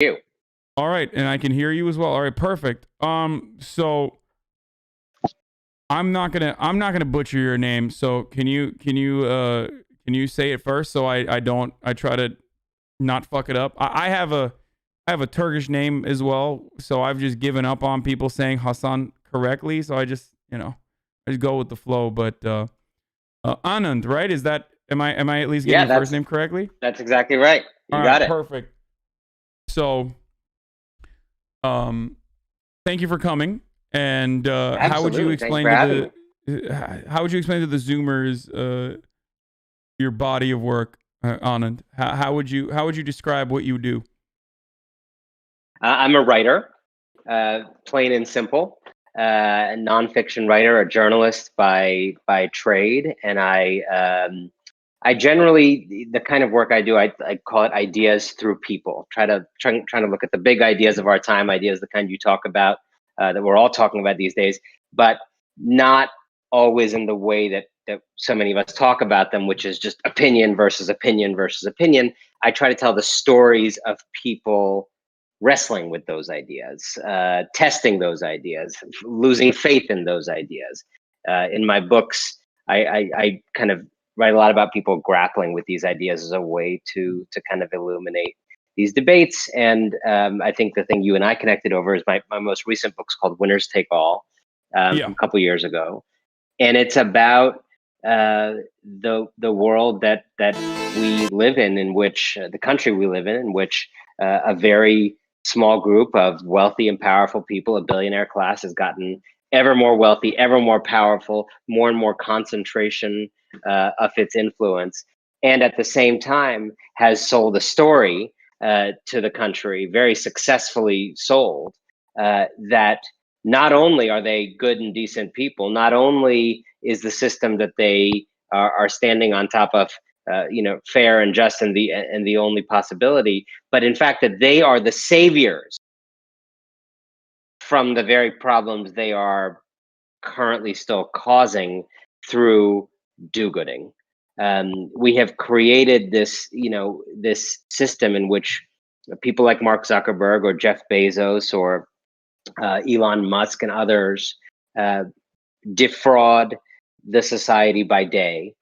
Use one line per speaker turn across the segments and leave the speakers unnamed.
you.
All right, and I can hear you as well. All right, perfect. So I'm not gonna butcher your name. So can you say it first so I try to not fuck it up. I have a Turkish name as well, so I've just given up on people saying Hassan correctly. So I just I just go with the flow. But Anand, right? Is that am I at least getting
Yeah,
your first name correctly?
that's exactly right.
All
You got
right,
it.
perfect. So um, thank you for coming. And how would you
Absolutely. Thanks
explain
for
to
having me.
how would you explain to the Zoomers your body of work, Anand? How would you describe what you do?
I'm a writer, plain and simple, a nonfiction writer, a journalist by trade, and I generally the kind of work I do, I call it ideas through people. Trying to look at the big ideas of our time, ideas the kind you talk about, that we're all talking about these days, but not always in the way that so many of us talk about them, which is just opinion versus opinion versus opinion. I try to tell the stories of people wrestling with those ideas, testing those ideas, losing faith in those ideas. In my books, I kind of write a lot about people grappling with these ideas as a way to kind of illuminate these debates. And I think the thing you and I connected over is my most recent book's called Winners Take All,
Yeah.
from a couple years ago, and it's about the world that we live in which the country we live in which a very small group of wealthy and powerful people, a billionaire class, has gotten ever more wealthy, ever more powerful, more and more concentration of its influence, and at the same time has sold a story to the country, very successfully sold, that not only are they good and decent people, not only is the system that they are standing on top of, fair and just and the only possibility, but in fact that they are the saviors from the very problems they are currently still causing through do-gooding. We have created this system in which people like Mark Zuckerberg or Jeff Bezos or Elon Musk and others defraud the society by day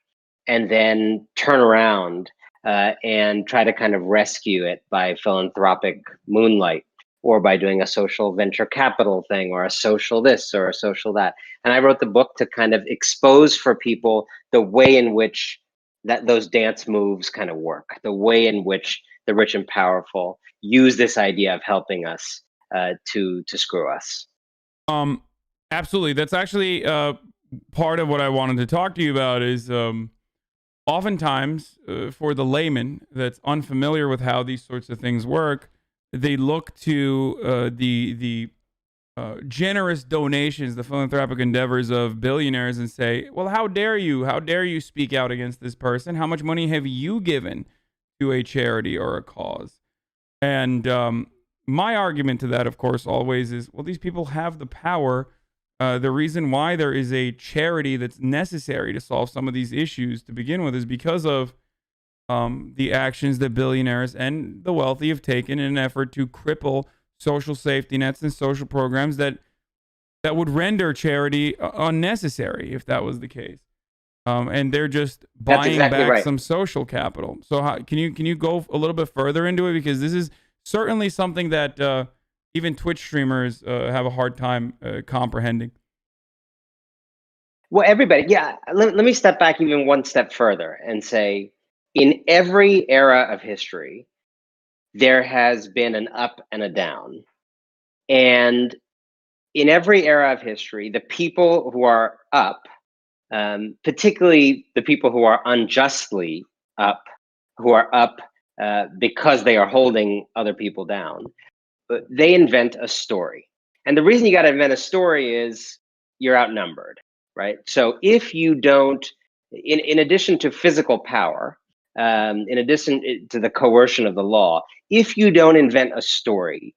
and then turn around and try to kind of rescue it by philanthropic moonlight or by doing a social venture capital thing or a social this or a social that. And I wrote the book to kind of expose for people the way in which that those dance moves kind of work, the way in which the rich and powerful use this idea of helping us to screw us.
Um, Absolutely. That's actually part of what I wanted to talk to you about. Is oftentimes for the layman that's unfamiliar with how these sorts of things work, they look to the generous donations, the philanthropic endeavors of billionaires, and say, "Well, how dare you? How dare you speak out against this person? How much money have you given to a charity or a cause?" And my argument to that, of course, always is, well, these people have the power. The reason why there is a charity that's necessary to solve some of these issues to begin with is because of the actions that billionaires and the wealthy have taken in an effort to cripple social safety nets and social programs that would render charity unnecessary if that was the case. And they're just
That's
buying
exactly
back
right.
some social capital. So can you go a little bit further into it, because this is certainly something that even Twitch streamers have a hard time comprehending.
Well, everybody, yeah. Let me step back even one step further and say, in every era of history, there has been an up and a down. And in every era of history, the people who are up, particularly the people who are unjustly up, who are up because they are holding other people down, but they invent a story. And the reason you got to invent a story is you're outnumbered, right? So if you don't, in addition to physical power, in addition to the coercion of the law, if you don't invent a story,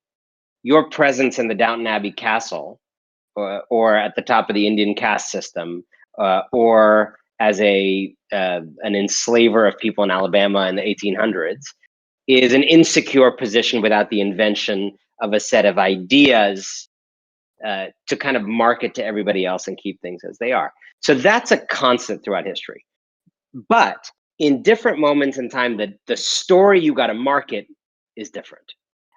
your presence in the Downton Abbey castle, or at the top of the Indian caste system, or as an enslaver of people in Alabama in the 1800s, is an insecure position without the invention of a set of ideas to kind of market to everybody else and keep things as they are. So that's a constant throughout history. But in different moments in time, the story you got to market is different.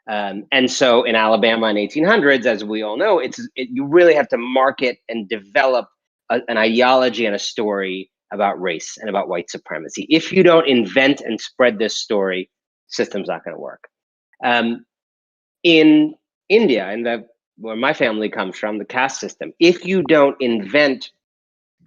And so in Alabama in 1800s, as we all know, you really have to market and develop an ideology and a story about race and about white supremacy. If you don't invent and spread this story, system's not going to work. In India, where my family comes from, the caste system, if you don't invent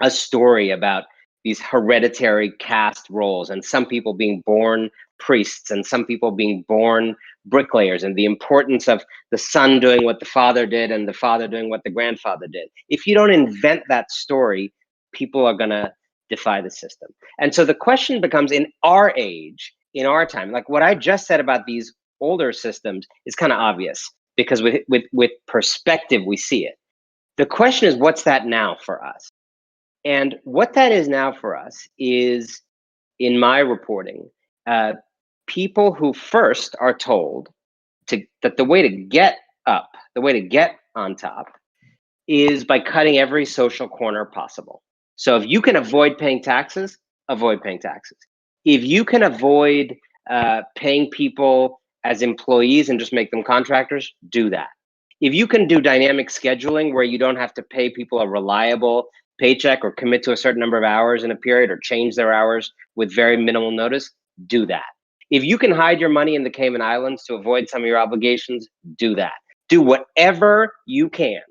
a story about these hereditary caste roles and some people being born priests and some people being born bricklayers and the importance of the son doing what the father did and the father doing what the grandfather did. If you don't invent that story, people are going to defy the system. And so the question becomes, in our age, in our time, like what I just said about these older systems is kind of obvious because with perspective, we see it. The question is, what's that now for us? And what that is now for us is, in my reporting, people who first are told that the way to get up, the way to get on top, is by cutting every social corner possible. So if you can avoid paying taxes, avoid paying taxes. If you can avoid paying people as employees and just make them contractors, do that. If you can do dynamic scheduling where you don't have to pay people a reliable paycheck or commit to a certain number of hours in a period or change their hours with very minimal notice, do that. If you can hide your money in the Cayman Islands to avoid some of your obligations, do that. Do whatever you can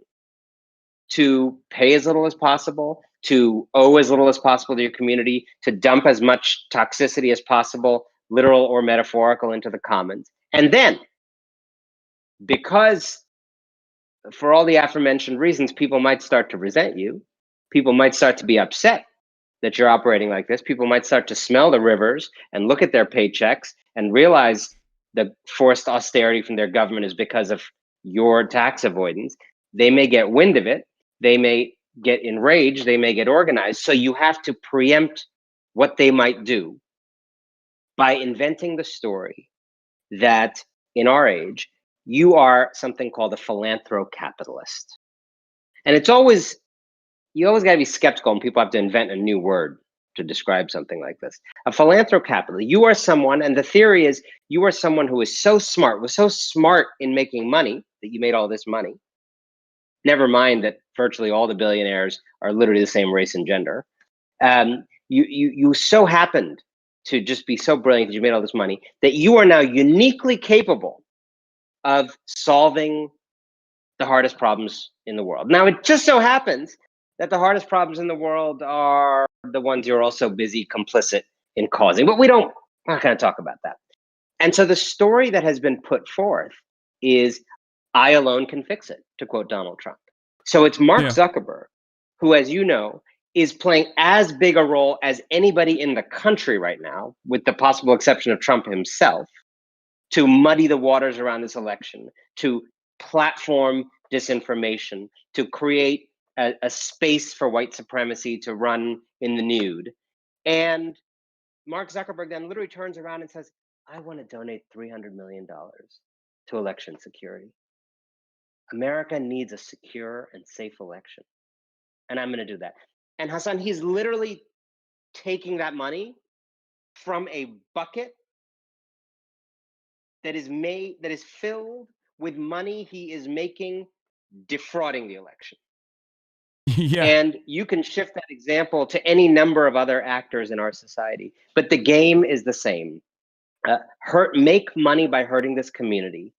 to pay as little as possible, to owe as little as possible to your community, to dump as much toxicity as possible, literal or metaphorical, into the commons. And then, because for all the aforementioned reasons, people might start to resent you, people might start to be upset that you're operating like this, people might start to smell the rivers and look at their paychecks and realize the forced austerity from their government is because of your tax avoidance. They may get wind of it, they may get enraged, they may get organized. So you have to preempt what they might do by inventing the story that in our age, you are something called a philanthrocapitalist. And you always gotta be skeptical when people have to invent a new word to describe something like this. A philanthrocapitalist, you are someone, and the theory is you are someone who is so smart, was so smart in making money that you made all this money. Never mind that virtually all the billionaires are literally the same race and gender. You so happened to just be so brilliant that you made all this money that you are now uniquely capable of solving the hardest problems in the world. Now, it just so happens that the hardest problems in the world are the ones you're also busy complicit in causing, but we're not going to talk about that. And so the story that has been put forth is, I alone can fix it, to quote Donald Trump. So it's Mark Zuckerberg, who, as you know, is playing as big a role as anybody in the country right now, with the possible exception of Trump himself, to muddy the waters around this election, to platform disinformation, to create a space for white supremacy to run in the nude. And Mark Zuckerberg then literally turns around and says, I want to donate $300 million to election security. America needs a secure and safe election. And I'm going to do that. And Hasan, he's literally taking that money from a bucket that is filled with money he is making defrauding the election.
Yeah.
And you can shift that example to any number of other actors in our society, but the game is the same. Make money by hurting this community,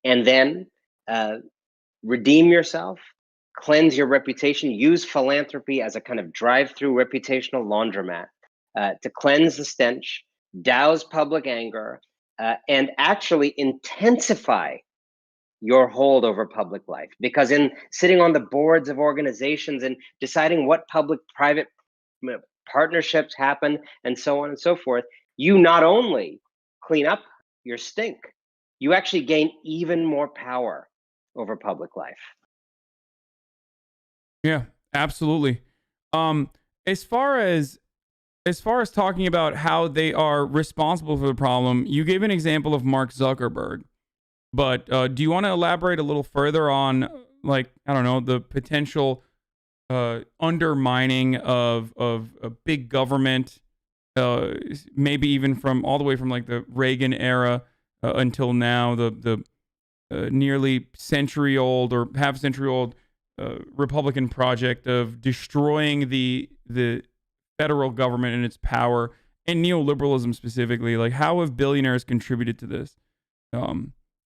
and then redeem yourself, cleanse your reputation, use philanthropy as a kind of drive-through reputational laundromat to cleanse the stench, douse public anger, and actually intensify your hold over public life. Because in sitting on the boards of organizations and deciding what public-private partnerships happen and so on and so forth, you not only clean up your stink, you actually gain even more power over public life.
Yeah, absolutely. As far as as far as talking about how they are responsible for the problem, you gave an example of Mark Zuckerberg. But do you want to elaborate a little further on, like, I don't know, the potential undermining of a big government, maybe even from all the way from like the Reagan era until now, the nearly century old or half century old Republican project of destroying the federal government and its power, and neoliberalism specifically? Like, how have billionaires contributed to this?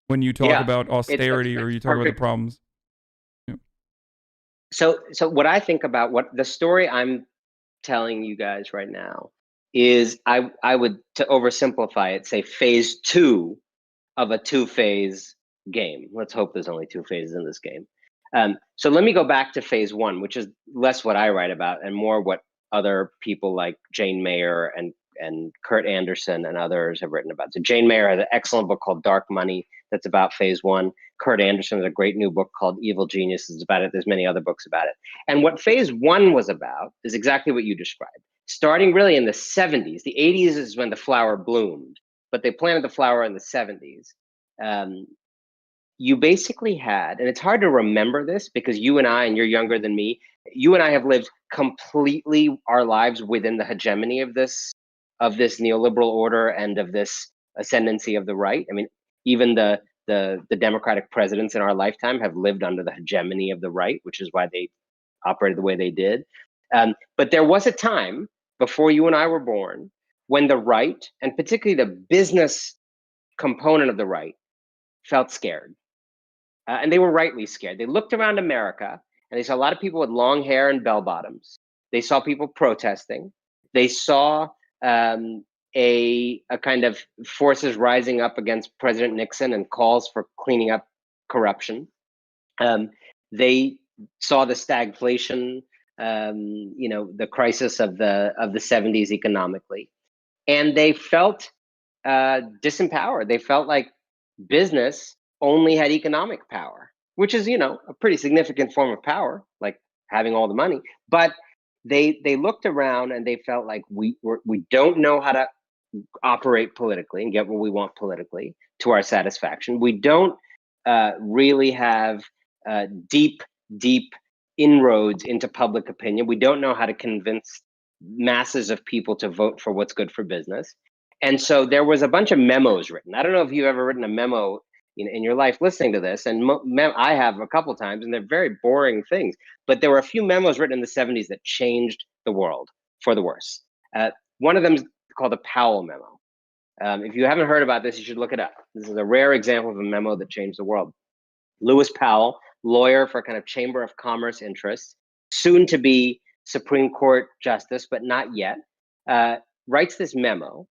When you talk
Yeah,
about austerity or
it's
you talk about the
perfect.
problems. Yeah.
So what I think about what the story I'm telling you guys right now is, I would, to oversimplify it, say phase two of a two-phase game. Let's hope there's only two phases in this game. So let me go back to phase one, which is less what I write about and more what other people like Jane Mayer and Kurt Anderson and others have written about. So Jane Mayer has an excellent book called Dark Money that's about phase one. Kurt Anderson has a great new book called Evil Geniuses about it. There's many other books about it. And what phase one was about is exactly what you described. Starting really in the 70s, the 80s is when the flower bloomed, but they planted the flower in the 70s. You basically had, and it's hard to remember this because you and I, and you're younger than me, you and I have lived completely our lives within the hegemony of this neoliberal order and of this ascendancy of the right. I mean, even the Democratic presidents in our lifetime have lived under the hegemony of the right, which is why they operated the way they did. But there was a time before you and I were born when the right, and particularly the business component of the right, felt scared. And they were rightly scared. They looked around America and they saw a lot of people with long hair and bell bottoms. They saw people protesting. They saw a kind of forces rising up against President Nixon and calls for cleaning up corruption. They saw the stagflation, the crisis of the 70s economically, and they felt disempowered. They felt like business only had economic power, which is, a pretty significant form of power, like having all the money. But they looked around and they felt like we don't know how to operate politically and get what we want politically to our satisfaction. We don't really have deep inroads into public opinion. We don't know how to convince masses of people to vote for what's good for business. And so there was a bunch of memos written. I don't know if you've ever written a memo in your life listening to this, and I have a couple times, and they're very boring things. But there were a few memos written in the 70s that changed the world for the worse. One of them is called the Powell memo. If you haven't heard about this, you should look it up. This is a rare example of a memo that changed the world. Lewis Powell, lawyer for kind of Chamber of Commerce interests, soon to be Supreme Court justice, but not yet, writes this memo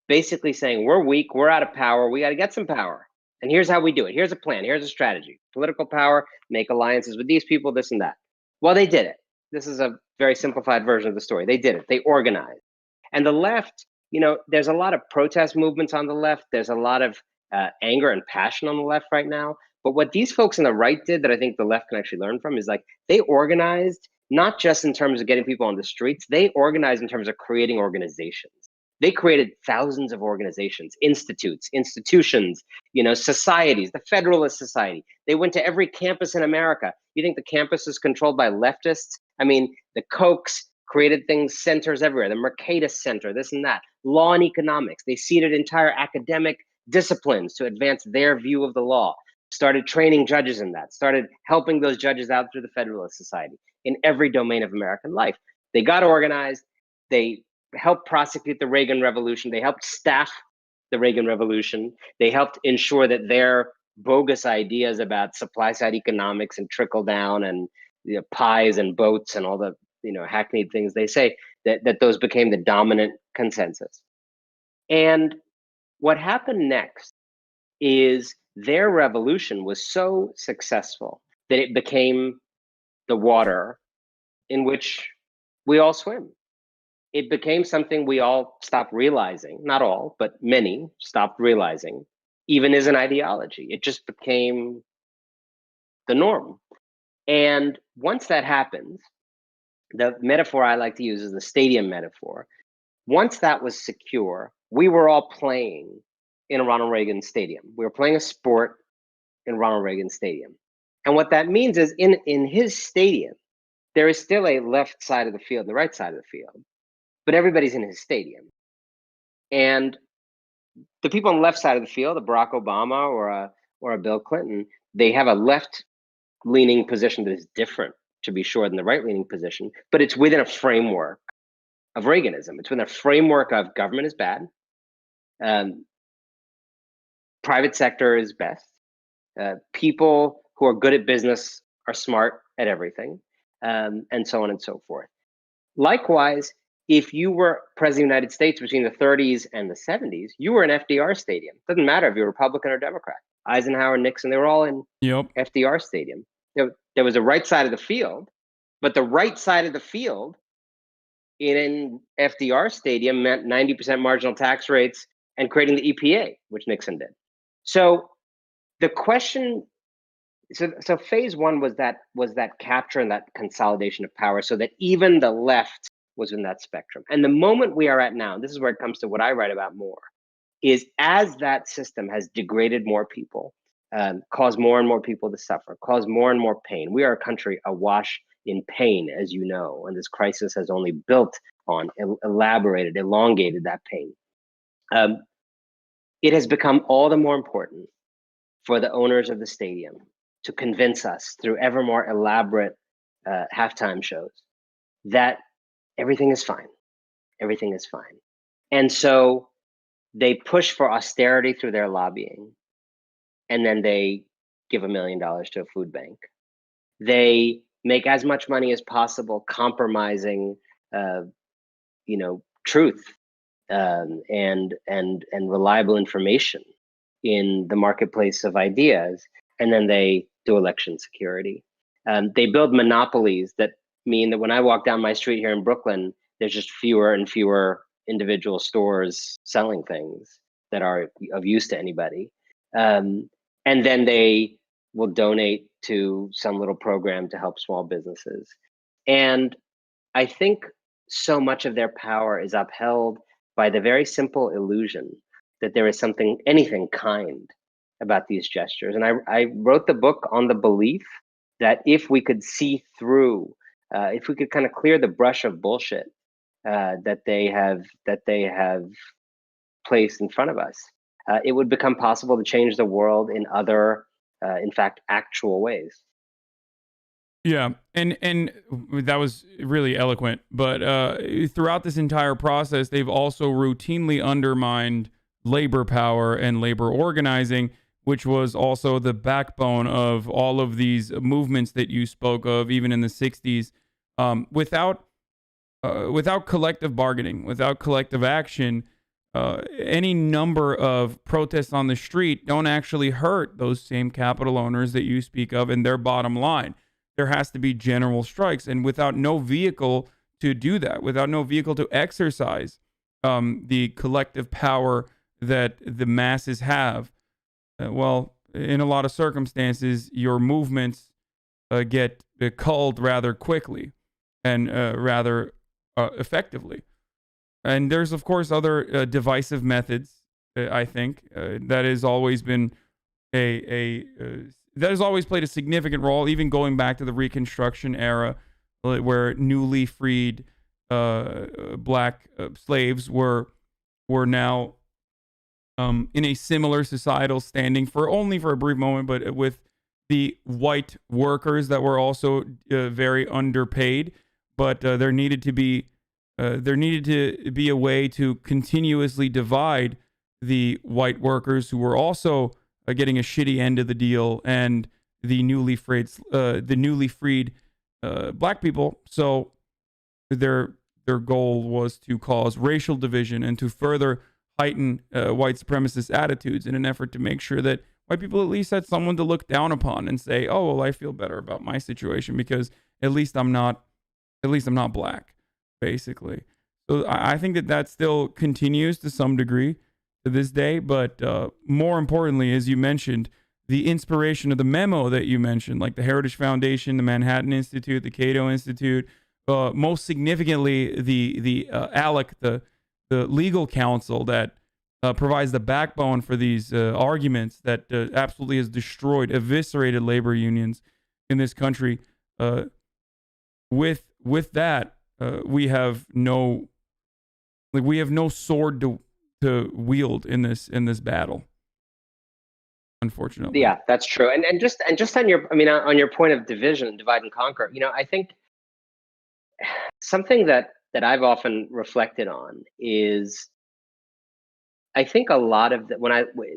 basically saying, we're weak, we're out of power, we got to get some power. And here's how we do it. Here's a plan, here's a strategy. Political power, make alliances with these people, this and that. Well, they did it. This is a very simplified version of the story. They did it. They organized. And the left, there's a lot of protest movements on the left. There's a lot of anger and passion on the left right now. But what these folks on the right did that I think the left can actually learn from is, like, they organized not just in terms of getting people on the streets, they organized in terms of creating organizations. They created thousands of organizations, institutes, institutions, societies, the Federalist Society. They went to every campus in America. You think the campus is controlled by leftists? I mean, the Kochs created things, centers everywhere, the Mercatus Center, this and that. Law and economics. They seeded entire academic disciplines to advance their view of the law. Started training judges in that, started helping those judges out through the Federalist Society in every domain of American life. They got organized. They helped prosecute the Reagan Revolution. They helped staff the Reagan Revolution. They helped ensure that their bogus ideas about supply side economics and trickle down and pies and boats and all the hackneyed things they say, that those became the dominant consensus. And what happened next is their revolution was so successful that it became the water in which we all swim. It became something we all stopped realizing, not all, but many stopped realizing, even as an ideology. It just became the norm. And once that happens, the metaphor I like to use is the stadium metaphor. Once that was secure, we were all playing in a Ronald Reagan Stadium. We were playing a sport in Ronald Reagan Stadium. And what that means is in his stadium, there is still a left side of the field and the right side of the field, but everybody's in his stadium. And the people on the left side of the field, a Barack Obama or a Bill Clinton, they have a left-leaning position that is different, to be sure, than the right-leaning position, but it's within a framework of Reaganism. It's within a framework of government is bad, private sector is best, people who are good at business are smart at everything, and so on and so forth. Likewise, if you were president of the United States between the 30s and the 70s, you were in FDR Stadium. Doesn't matter if you're Republican or Democrat. Eisenhower, Nixon, they were all in FDR Stadium. There was a right side of the field, but the right side of the field in FDR Stadium meant 90% marginal tax rates and creating the EPA, which Nixon did. So the question, so phase one was that capture and that consolidation of power, so that even the left was in that spectrum. And the moment we are at now, this is where it comes to what I write about more, is as that system has degraded more people, caused more and more people to suffer, caused more and more pain. We are a country awash in pain, as you know, and this crisis has only built on, elaborated, elongated that pain. It has become all the more important for the owners of the stadium to convince us through ever more elaborate halftime shows that everything is fine. Everything is fine. And so they push for austerity through their lobbying, and then they give $1 million to a food bank. They make as much money as possible compromising, truth and reliable information in the marketplace of ideas, and then they do election security. They build monopolies that mean that when I walk down my street here in Brooklyn, there's just fewer and fewer individual stores selling things that are of use to anybody. And then they will donate to some little program to help small businesses. And I think so much of their power is upheld by the very simple illusion that there is anything kind about these gestures. And I wrote the book on the belief that if we could see through, if we could kind of clear the brush of bullshit that they have placed in front of us, it would become possible to change the world in other, in fact, actual ways.
Yeah, and that was really eloquent. But throughout this entire process, they've also routinely undermined labor power and labor organizing, which was also the backbone of all of these movements that you spoke of, even in the 60s. Without collective bargaining, without collective action, any number of protests on the street don't actually hurt those same capital owners that you speak of and their bottom line. There has to be general strikes, and without no vehicle to do that, without no vehicle to exercise the collective power that the masses have, well, in a lot of circumstances, your movements get culled rather quickly and rather effectively. And there's, of course, other divisive methods, I think, that has always been that has always played a significant role, even going back to the Reconstruction era, where newly freed black slaves were now in a similar societal standing for only for a brief moment, but with the white workers that were also very underpaid. But there needed to be a way to continuously divide the white workers who were also getting a shitty end of the deal, and the newly freed black people. So their goal was to cause racial division and to further heighten white supremacist attitudes in an effort to make sure that white people at least had someone to look down upon and say, "Oh, well, I feel better about my situation because at least I'm not black," basically. So I think that still continues to some degree to this day. But more importantly, as you mentioned, the inspiration of the memo that you mentioned, like the Heritage Foundation, the Manhattan Institute, the Cato Institute, most significantly the ALEC, the legal counsel that provides the backbone for these arguments that absolutely has destroyed, eviscerated labor unions in this country. With that, we have no sword to wield in this battle. Unfortunately.
Yeah, that's true. And just on your, on your point of division, divide and conquer, I think something that I've often reflected on is, I think a lot of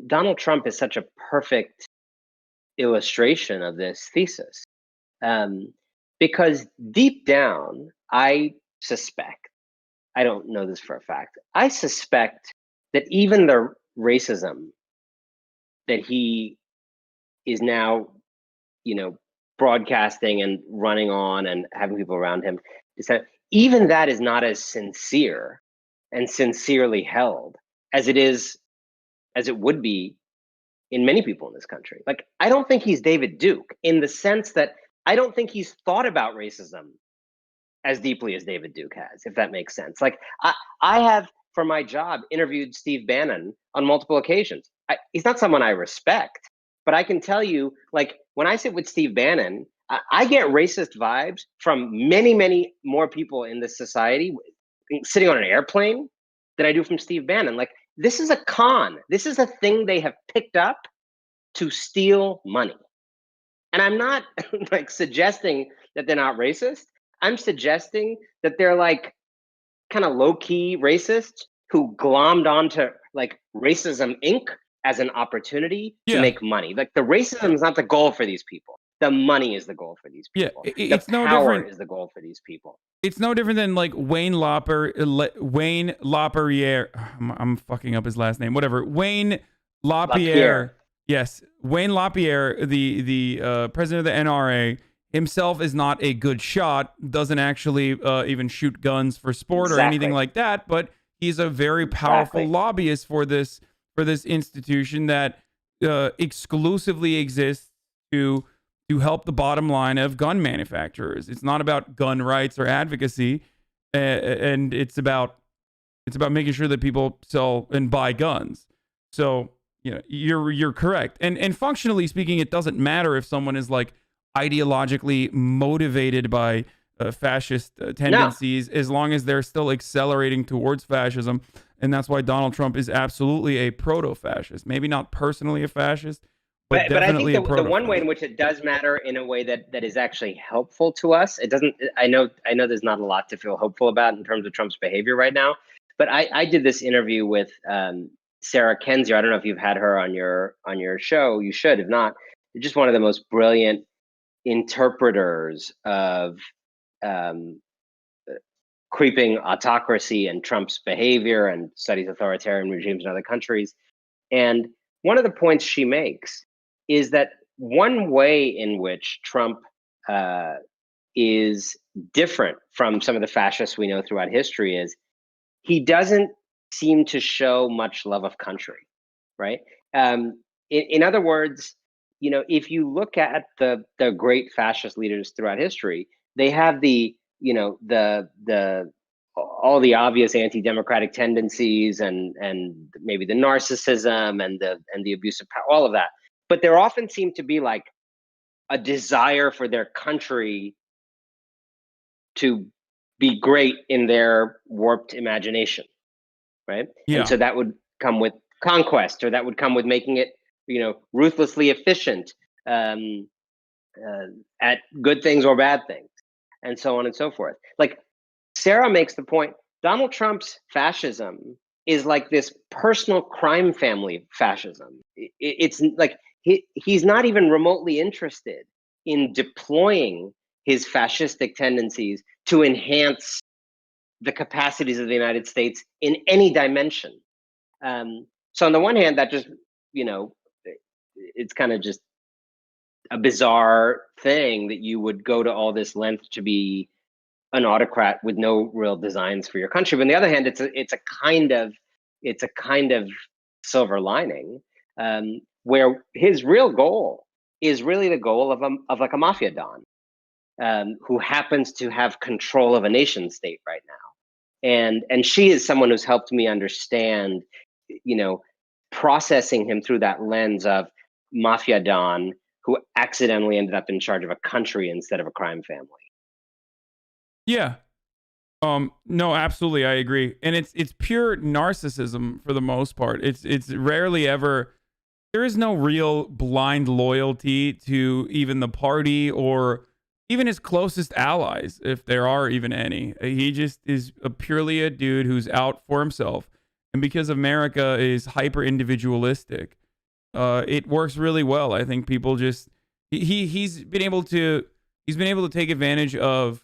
Donald Trump is such a perfect illustration of this thesis. Because deep down, I suspect, I don't know this for a fact, I suspect that even the racism that he is now, broadcasting and running on and having people around him, is that even that is not as sincere and sincerely held as it would be in many people in this country. Like, I don't think he's David Duke, in the sense that I don't think he's thought about racism as deeply as David Duke has, if that makes sense. Like, I have, for my job, interviewed Steve Bannon on multiple occasions. He's not someone I respect, but I can tell you, like, when I sit with Steve Bannon, I get racist vibes from many, many more people in this society sitting on an airplane than I do from Steve Bannon. Like, this is a con. This is a thing they have picked up to steal money. And I'm not like suggesting that they're not racist. I'm suggesting that they're like kind of low-key racists who glommed onto like Racism Inc. as an opportunity to make money. Like, the racism is not the goal for these people. The money is the goal for these people.
It's
the
no
power
different.
is the goal for these people.
It's no different than like Wayne LaPierre. I'm fucking up his last name. Whatever. Wayne LaPierre. Yes, Wayne LaPierre, the president of the NRA, himself is not a good shot. Doesn't actually even shoot guns for sport or anything like that. But he's a very powerful lobbyist for this institution that exclusively exists to help the bottom line of gun manufacturers. It's not about gun rights or advocacy, and it's about making sure that people sell and buy guns. So, you're correct. And functionally speaking, it doesn't matter if someone is like ideologically motivated by fascist tendencies, as long as they're still accelerating towards fascism. And that's why Donald Trump is absolutely a proto-fascist. Maybe not personally a fascist, but definitely
I think the one way in which it does matter in a way that is actually helpful to us. It doesn't. I know there's not a lot to feel hopeful about in terms of Trump's behavior right now. But I did this interview with Sarah Kendzior. I don't know if you've had her on your show. You should. If not, just one of the most brilliant interpreters of creeping autocracy and Trump's behavior, and studies authoritarian regimes in other countries. And one of the points she makes is that one way in which Trump is different from some of the fascists we know throughout history is he doesn't seem to show much love of country, right? In other words, if you look at the great fascist leaders throughout history, they have all the obvious anti-democratic tendencies and maybe the narcissism and the abuse of power, all of that. But there often seemed to be like a desire for their country to be great in their warped imagination, right?
Yeah.
And so that would come with conquest, or that would come with making it, ruthlessly efficient at good things or bad things, and so on and so forth. Like, Sarah makes the point, Donald Trump's fascism is like this personal crime family fascism. It's like he's not even remotely interested in deploying his fascistic tendencies to enhance the capacities of the United States in any dimension. So on the one hand, that just, it's kind of just a bizarre thing that you would go to all this length to be an autocrat with no real designs for your country. But on the other hand, it's a kind of silver lining, where his real goal is really the goal of like a mafia don, who happens to have control of a nation state right now. And she is someone who's helped me understand, processing him through that lens of mafia don who accidentally ended up in charge of a country instead of a crime family.
Yeah. No, absolutely, I agree. And it's pure narcissism for the most part. It's rarely ever, there is no real blind loyalty to even the party or even his closest allies, if there are even any. He just is purely a dude who's out for himself. And because America is hyper individualistic, it works really well. I think people just he's been able to take advantage of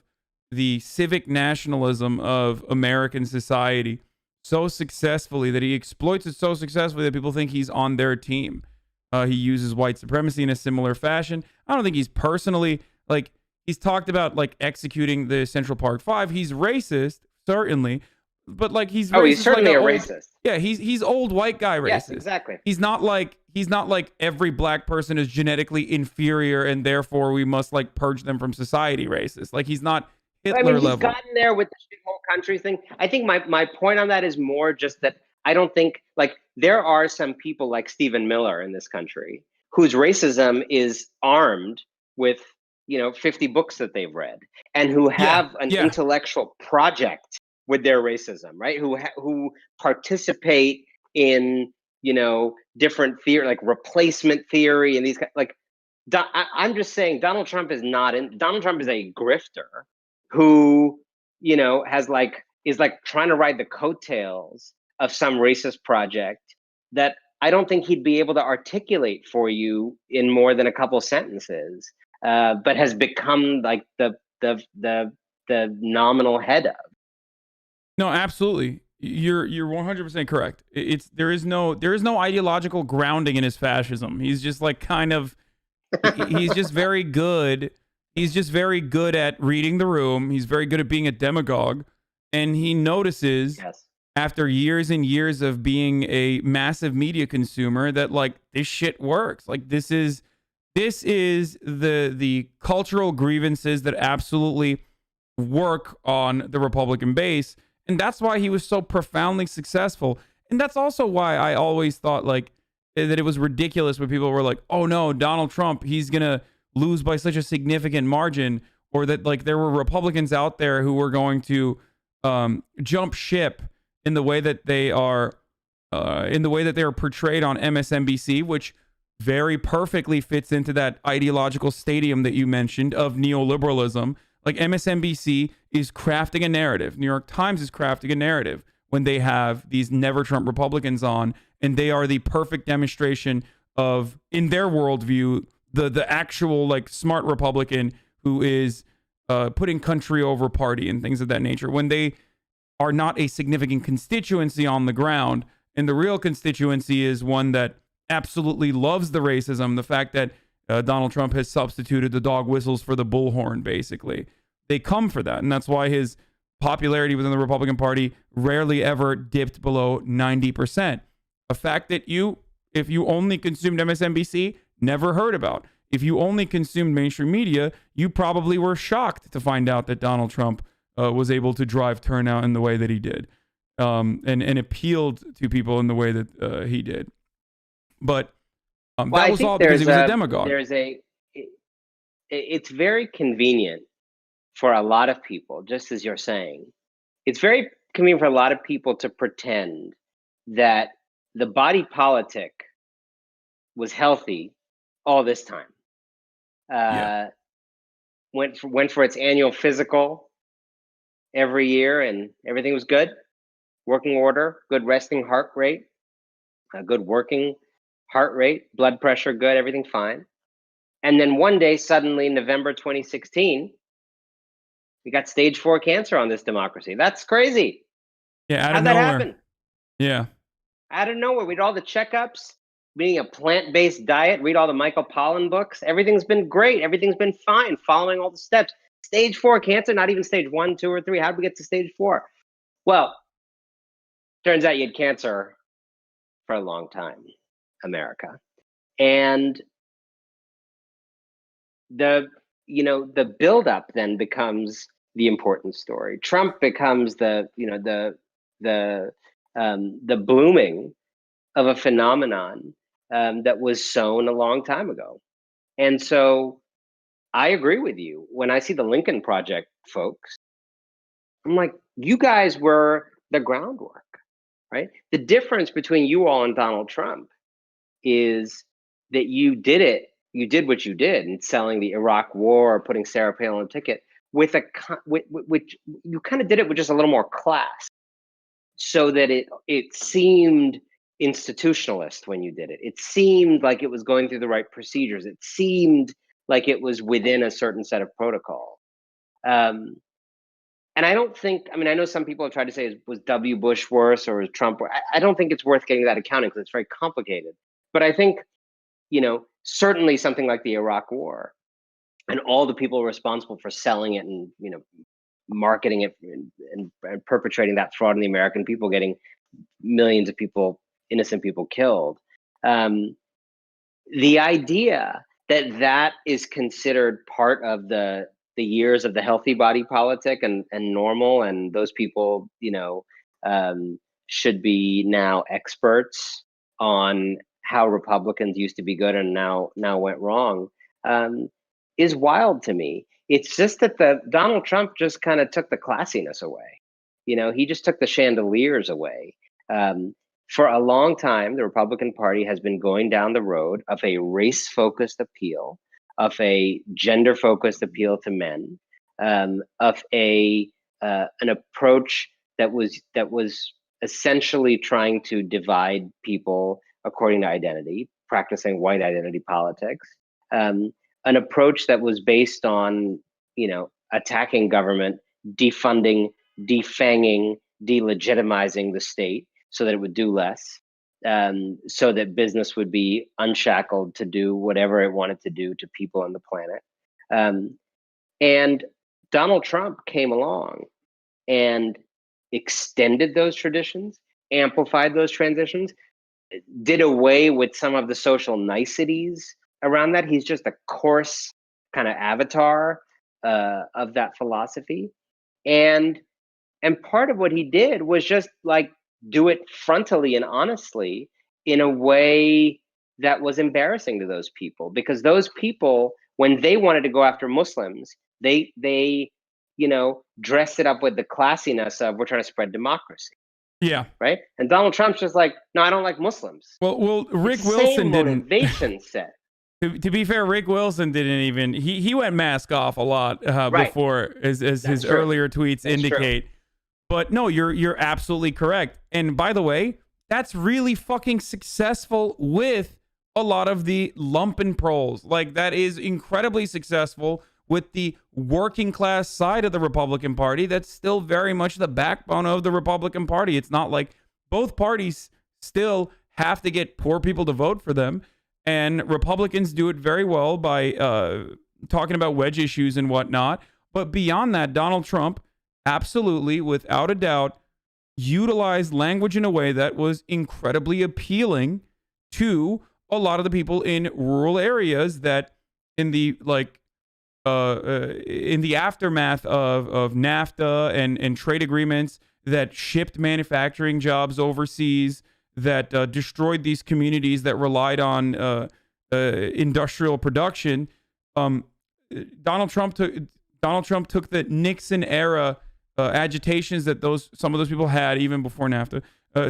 the civic nationalism of American society so successfully that he exploits it so successfully that people think he's on their team. He uses white supremacy in a similar fashion. I don't think he's personally, like, he's talked about like executing the Central Park Five. He's racist, certainly, but like he's racist,
he's certainly
like
a racist.
Yeah, he's old white guy racist.
Yes, exactly.
He's not like every black person is genetically inferior and therefore we must like purge them from society racist. Like he's not Hitler
he's
level.
gotten there with the whole country thing. I think my point on that is more just that I don't think, like, there are some people like Stephen Miller in this country whose racism is armed with 50 books that they've read and who have an intellectual project with their racism, right? Who participate in different theory, like replacement theory, and these I'm just saying Donald Trump is not in. Donald Trump is a grifter who is trying to ride the coattails of some racist project that I don't think he'd be able to articulate for you in more than a couple sentences, but has become like the nominal head of.
No, absolutely. You're 100% correct. There is no ideological grounding in his fascism. He's just like kind of he's just very good. He's just very good at reading the room. He's very good at being a demagogue, and he notices after years and years of being a massive media consumer that like this shit works. Like this is the cultural grievances that absolutely work on the Republican base. And that's why he was so profoundly successful. And that's also why I always thought like that it was ridiculous when people were like, oh no, Donald Trump, he's going to lose by such a significant margin, or that like there were Republicans out there who were going to jump ship in the way that they are portrayed on MSNBC, which very perfectly fits into that ideological stadium that you mentioned of neoliberalism. Like MSNBC is crafting a narrative. New York Times is crafting a narrative when they have these never Trump Republicans on, and they are the perfect demonstration of, in their worldview, the actual like smart Republican who is putting country over party and things of that nature, when they are not a significant constituency on the ground. And the real constituency is one that absolutely loves the racism, the fact that Donald Trump has substituted the dog whistles for the bullhorn, basically. They come for that. And that's why his popularity within the Republican Party rarely ever dipped below 90%. A fact that if you only consumed MSNBC, never heard about. If you only consumed mainstream media, you probably were shocked to find out that Donald Trump was able to drive turnout in the way that he did, and appealed to people in the way that he did. But that was all because he was a demagogue.
It's very convenient for a lot of people, just as you're saying. It's very convenient for a lot of people to pretend that the body politic was healthy all this time. Went for its annual physical every year, and everything was good. Working order, good resting heart rate, a good working heart rate, blood pressure good, everything fine. And then one day, suddenly, November 2016, we got stage 4 cancer on this democracy. That's crazy.
Yeah,
how'd that happen?
Yeah,
out of nowhere. We did all the checkups, eating a plant-based diet, read all the Michael Pollan books. Everything's been great. Everything's been fine, following all the steps. Stage 4 cancer, not even stage 1, 2, or 3. How'd we get to stage 4? Well, turns out you had cancer for a long time, America. And the buildup then becomes the important story. Trump becomes the blooming of a phenomenon that was sown a long time ago. And so I agree with you. When I see the Lincoln Project folks, I'm like, you guys were the groundwork, right? The difference between you all and Donald Trump is that you did what you did in selling the Iraq War or putting Sarah Palin on a ticket with which you kind of did it with just a little more class, so that it seemed institutionalist when you did it. It seemed like it was going through the right procedures. It seemed like it was within a certain set of protocol. And I don't think, I know some people have tried to say, was W. Bush worse or was Trump worse? I don't think it's worth getting that accounting because it's very complicated. But I think, certainly something like the Iraq War and all the people responsible for selling it and, marketing it and perpetrating that fraud on the American people, getting millions of people, innocent people killed. The idea that is considered part of the years of the healthy body politic and normal, and those people, should be now experts on how Republicans used to be good and now went wrong, is wild to me. It's just that Donald Trump just kind of took the classiness away. He just took the chandeliers away. For a long time, the Republican Party has been going down the road of a race-focused appeal, of a gender-focused appeal to men, of an approach that was essentially trying to divide people according to identity, practicing white identity politics, an approach that was based on, attacking government, defunding, defanging, delegitimizing the state so that it would do less, so that business would be unshackled to do whatever it wanted to do to people on the planet. And Donald Trump came along and extended those traditions, amplified those transitions, did away with some of the social niceties around that. He's just a coarse kind of avatar of that philosophy. And part of what he did was just like do it frontally and honestly in a way that was embarrassing to those people, because those people, when they wanted to go after Muslims, they dressed it up with the classiness of, we're trying to spread democracy.
Yeah.
Right. And Donald Trump's just like, no, I don't like Muslims.
Well, Rick Wilson didn't.
Motivation set.
To be fair, Rick Wilson didn't even. He went mask off a lot before, as his
true.
Earlier tweets
That's
indicate.
True.
But no, you're absolutely correct. And by the way, that's really fucking successful with a lot of the lumpen proles. Like, that is incredibly successful with the working class side of the Republican Party. That's still very much the backbone of the Republican Party. It's not like both parties still have to get poor people to vote for them. And Republicans do it very well by talking about wedge issues and whatnot. But beyond that, Donald Trump absolutely, without a doubt, utilized language in a way that was incredibly appealing to a lot of the people in rural areas that in the aftermath of NAFTA and trade agreements that shipped manufacturing jobs overseas, that destroyed these communities that relied on industrial production. Donald Trump took the Nixon era agitations that some of those people had even before NAFTA.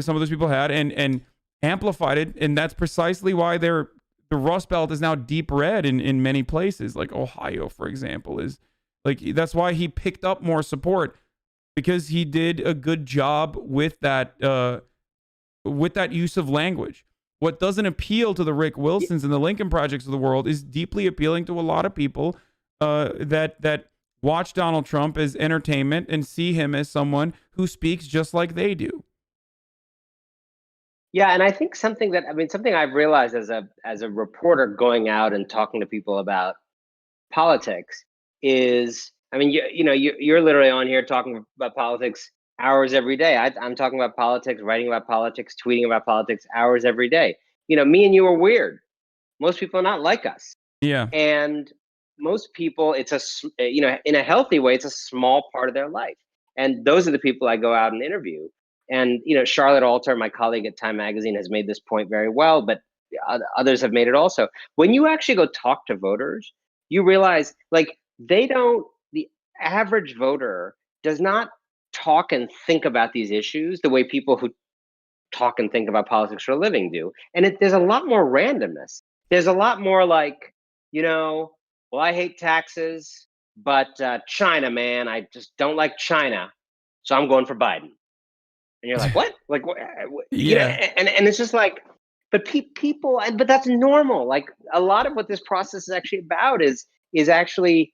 Some of those people had and amplified it, and that's precisely why the Rust Belt is now deep red in many places, like Ohio, for example. Is like, that's why he picked up more support, because he did a good job with that use of language. What doesn't appeal to the Rick Wilsons and the Lincoln Projects of the world is deeply appealing to a lot of people that watch Donald Trump as entertainment and see him as someone who speaks just like they do.
Yeah, and I think something I've realized as a reporter going out and talking to people about politics is, you're literally on here talking about politics hours every day. I'm talking about politics, writing about politics, tweeting about politics hours every day. Me and you are weird. Most people are not like us.
Yeah.
And most people, it's in a healthy way, it's a small part of their life. And those are the people I go out and interview. And, Charlotte Alter, my colleague at Time Magazine, has made this point very well, but others have made it also. When you actually go talk to voters, you realize the average voter does not talk and think about these issues the way people who talk and think about politics for a living do. And there's a lot more randomness. There's a lot more like, well, I hate taxes, but China, man, I just don't like China, so I'm going for Biden. And you're like, what? Like, what?
Yeah.
And it's just like, but people, but that's normal. Like, a lot of what this process is actually about is actually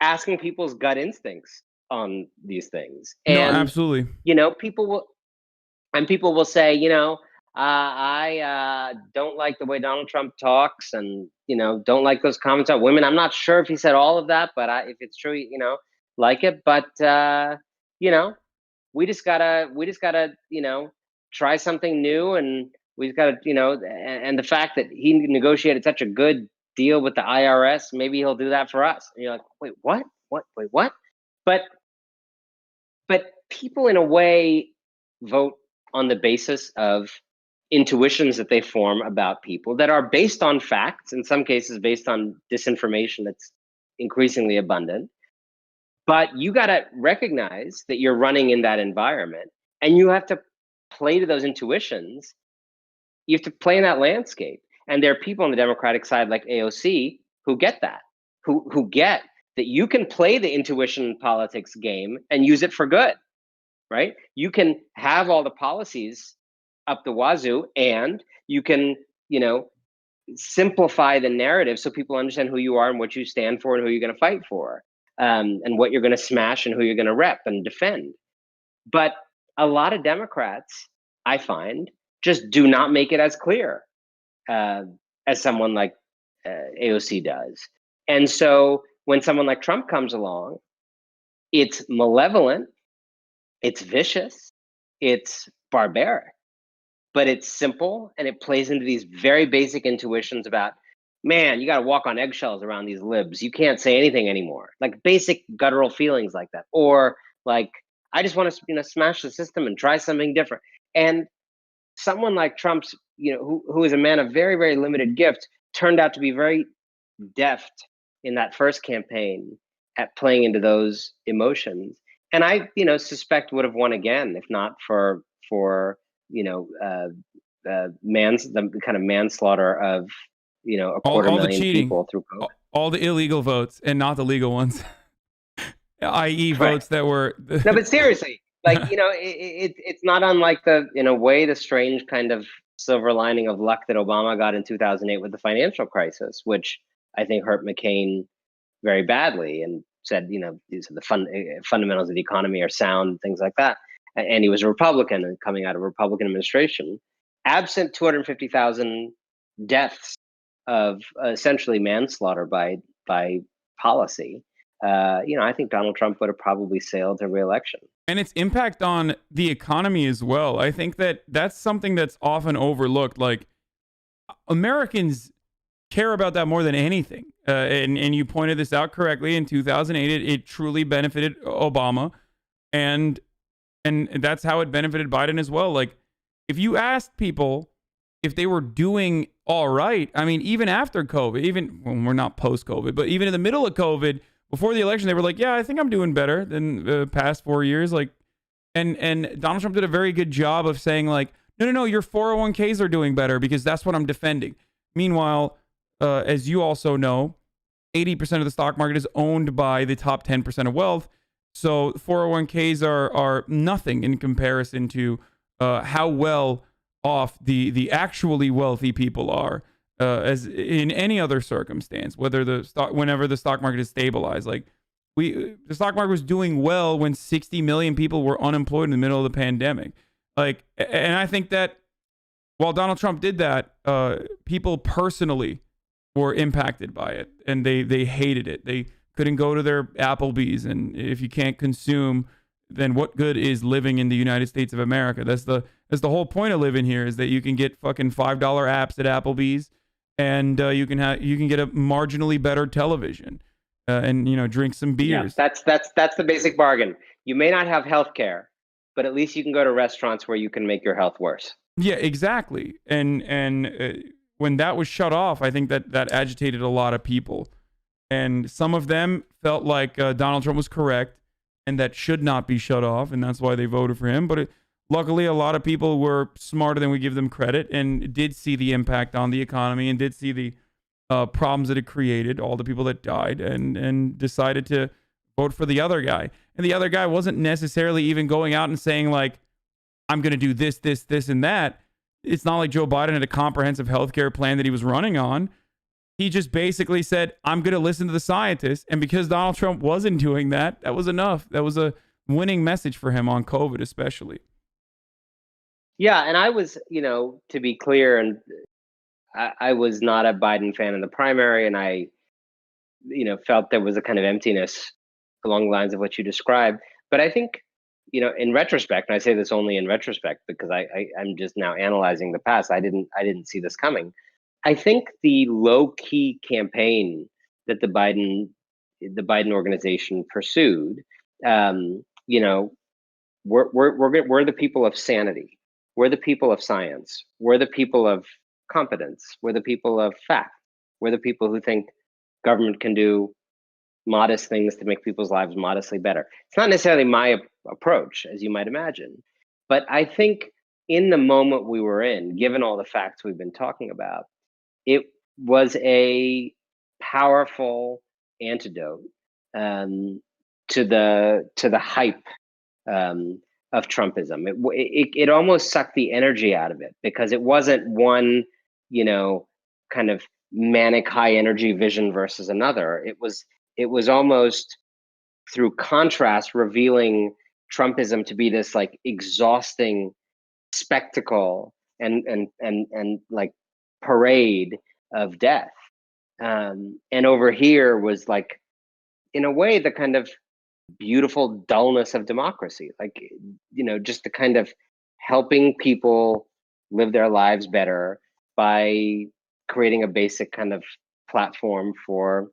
asking people's gut instincts on these things.
No,
And
absolutely.
people will say, I don't like the way Donald Trump talks, and don't like those comments about women. I'm not sure if he said all of that, but if it's true, like it. But we just gotta try something new, and we just gotta and the fact that he negotiated such a good deal with the IRS, maybe he'll do that for us. And you're like, wait, what? Wait, what? But people, in a way, vote on the basis of intuitions that they form about people that are based on facts, in some cases based on disinformation that's increasingly abundant. But you got to recognize that you're running in that environment, and you have to play to those intuitions. You have to play in that landscape. And there are people on the Democratic side like AOC who get that, who get that you can play the intuition politics game and use it for good, right? You can have all the policies up the wazoo, and you can, simplify the narrative so people understand who you are and what you stand for and who you're going to fight for, and what you're going to smash and who you're going to rep and defend. But a lot of Democrats, I find, just do not make it as clear as someone like AOC does. And so when someone like Trump comes along, it's malevolent, it's vicious, it's barbaric, but it's simple, and it plays into these very basic intuitions about, man, you got to walk on eggshells around these libs. You can't say anything anymore. Like basic guttural feelings like that. Or like, I just want to smash the system and try something different. And someone like Trump's, who is a man of very, very limited gift, turned out to be very deft in that first campaign at playing into those emotions. And I, suspect would have won again if not for the kind of manslaughter of a quarter
all the
million
cheating,
people through COVID.
all the illegal votes and not the legal ones, i.e.
Right.
votes that were
No, but seriously, like it's not unlike in a way, the strange kind of silver lining of luck that Obama got in 2008 with the financial crisis, which I think hurt McCain very badly, and said, these are the fundamentals of the economy are sound, things like that. And he was a Republican and coming out of a Republican administration. Absent 250,000 deaths of essentially manslaughter by policy, I think Donald Trump would have probably sailed to re-election.
And its impact on the economy as well. I think that's something that's often overlooked. Like, Americans care about that more than anything. And you pointed this out correctly. In 2008, it truly benefited Obama, and that's how it benefited Biden as well. Like, if you asked people if they were doing all right, I mean, even after COVID, even when we're not post-COVID, but even in the middle of COVID, before the election, they were like, yeah, I think I'm doing better than the past 4 years. Like, and Donald Trump did a very good job of saying, like, no, your 401ks are doing better because that's what I'm defending. Meanwhile, as you also know, 80% of the stock market is owned by the top 10% of wealth. So 401ks are nothing in comparison to how well off the actually wealthy people are, as in any other circumstance, whenever the stock market is stabilized. Like, the stock market was doing well when 60 million people were unemployed in the middle of the pandemic. Like, and I think that while Donald Trump did that, people personally were impacted by it, and they hated it. They couldn't go to their Applebee's, and if you can't consume, then what good is living in the United States of America? That's the whole point of living here, is that you can get fucking $5 apps at Applebee's, and you can get a marginally better television. and drink some beers.
That's the basic bargain. You may not have health care, but at least you can go to restaurants where you can make your health worse.
Yeah, exactly. And when that was shut off, I think that agitated a lot of people. And some of them felt like Donald Trump was correct and that should not be shut off, and that's why they voted for him. But luckily, a lot of people were smarter than we give them credit and did see the impact on the economy and did see the problems that it created, all the people that died, and decided to vote for the other guy. And the other guy wasn't necessarily even going out and saying, like, I'm going to do this, this, this, and that. It's not like Joe Biden had a comprehensive healthcare plan that he was running on. He just basically said, I'm going to listen to the scientists. And because Donald Trump wasn't doing that, that was enough. That was a winning message for him on COVID, especially.
Yeah. And I was, to be clear, and I was not a Biden fan in the primary. And I, felt there was a kind of emptiness along the lines of what you described. But I think, in retrospect, and I say this only in retrospect because I'm just now analyzing the past. I didn't see this coming. I think the low-key campaign that the Biden organization pursued, we're the people of sanity, we're the people of science, we're the people of competence, we're the people of fact, we're the people who think government can do modest things to make people's lives modestly better. It's not necessarily my approach, as you might imagine, but I think in the moment we were in, given all the facts we've been talking about, it was a powerful antidote to the hype of Trumpism. It almost sucked the energy out of it because it wasn't one, kind of manic high energy vision versus another. It was almost, through contrast, revealing Trumpism to be this like exhausting spectacle and like parade of death. And over here was, like, in a way, the kind of beautiful dullness of democracy, like, just the kind of helping people live their lives better by creating a basic kind of platform for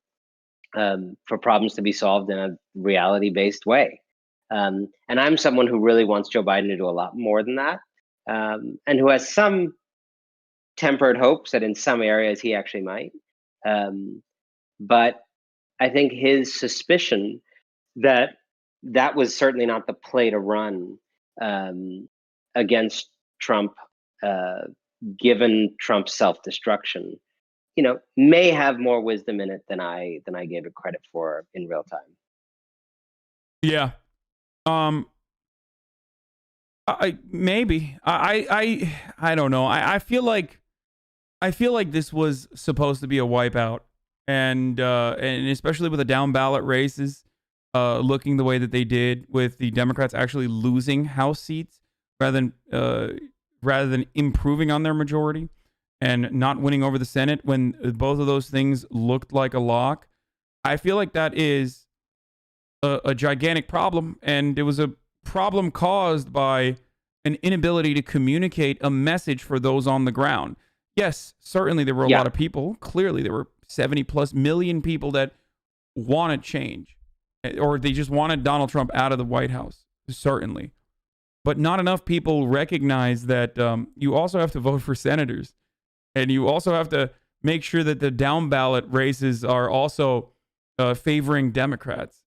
problems to be solved in a reality-based way. And I'm someone who really wants Joe Biden to do a lot more than that, and who has some tempered hopes that in some areas he actually might. But I think his suspicion that was certainly not the play to run against Trump, given Trump's self-destruction, may have more wisdom in it than I gave it credit for in real time.
Yeah. Maybe. I don't know. I feel like this was supposed to be a wipeout, and especially with the down ballot races looking the way that they did, with the Democrats actually losing House seats rather than improving on their majority and not winning over the Senate when both of those things looked like a lock. I feel like that is a gigantic problem, and it was a problem caused by an inability to communicate a message for those on the ground. Yes, certainly there were a lot of people. Clearly, there were 70 plus million people that wanted change, or they just wanted Donald Trump out of the White House, certainly. But not enough people recognize that you also have to vote for senators, and you also have to make sure that the down ballot races are also favoring Democrats.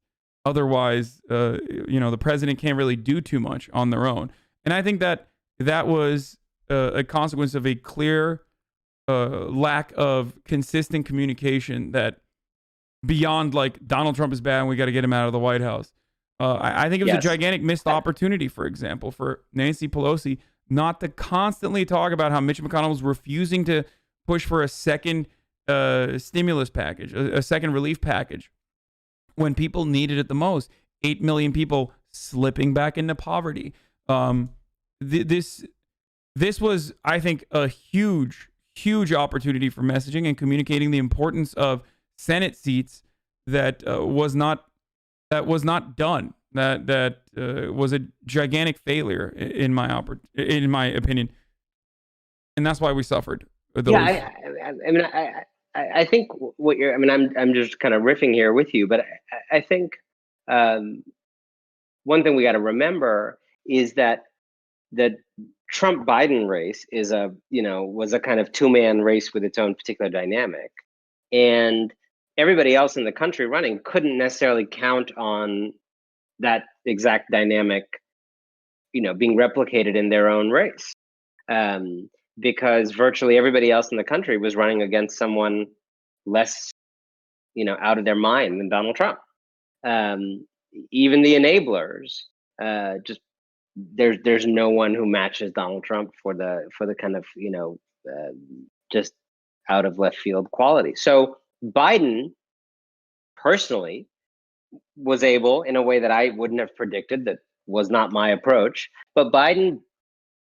Otherwise, the president can't really do too much on their own. And I think that was a consequence of a clear lack of consistent communication, that beyond, like, Donald Trump is bad and we got to get him out of the White House. I think it was a gigantic missed opportunity, for example, for Nancy Pelosi not to constantly talk about how Mitch McConnell was refusing to push for a second stimulus package, a second relief package, when people needed it the most. 8 million people slipping back into poverty. This was, I think, a huge opportunity for messaging and communicating the importance of Senate seats that was not done. That was a gigantic failure in my opinion, and that's why we suffered.
Yeah, I mean, I think what you're. I mean, I'm just kind of riffing here with you, but I think um, one thing we got to remember is that the Trump Biden race is a was a kind of two-man race with its own particular dynamic, and everybody else in the country running couldn't necessarily count on that exact dynamic, being replicated in their own race, um, because virtually everybody else in the country was running against someone less, out of their mind than Donald Trump. Um, Even the enablers, just there's no one who matches Donald Trump for the kind of uh, just out of left field quality. So Biden personally was able, in a way that I wouldn't have predicted, that was not my approach, but Biden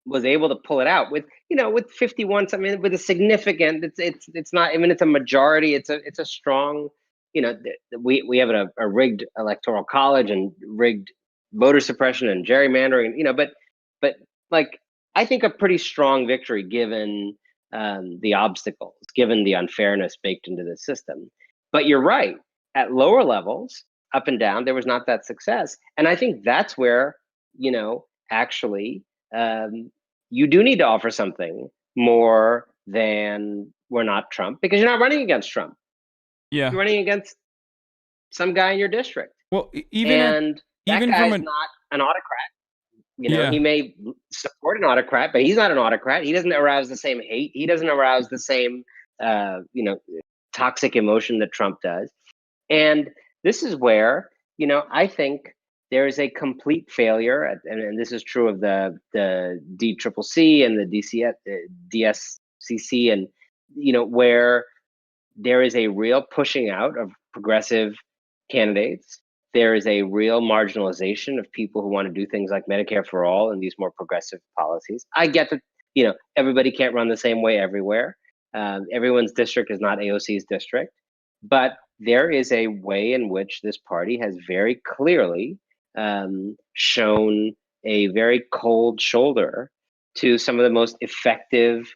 was able to pull it out with with 51 something, with a significant, it's not, I mean, it's a majority, it's a strong, we have a rigged electoral college and rigged voter suppression and gerrymandering, but like, I think a pretty strong victory given the obstacles, given the unfairness baked into the system. But you're right, at lower levels, up and down, there was not that success, and I think that's where, actually, um, you do need to offer something more than "we're not Trump," because you're not running against Trump.
Yeah.
You're running against some guy in your district,
Well,
and that
even from
guy's
an
not an autocrat.
yeah.
He may support an autocrat, but he's not an autocrat. He doesn't arouse the same hate. He doesn't arouse the same, uh, you know, toxic emotion that Trump does. And this is where, I think there is a complete failure, and this is true of the DCCC and the DSCC, and where there is a real pushing out of progressive candidates. There is a real marginalization of people who want to do things like Medicare for all and these more progressive policies. I get that, everybody can't run the same way everywhere. Everyone's district is not AOC's district, but there is a way in which this party has very clearly shown a very cold shoulder to some of the most effective,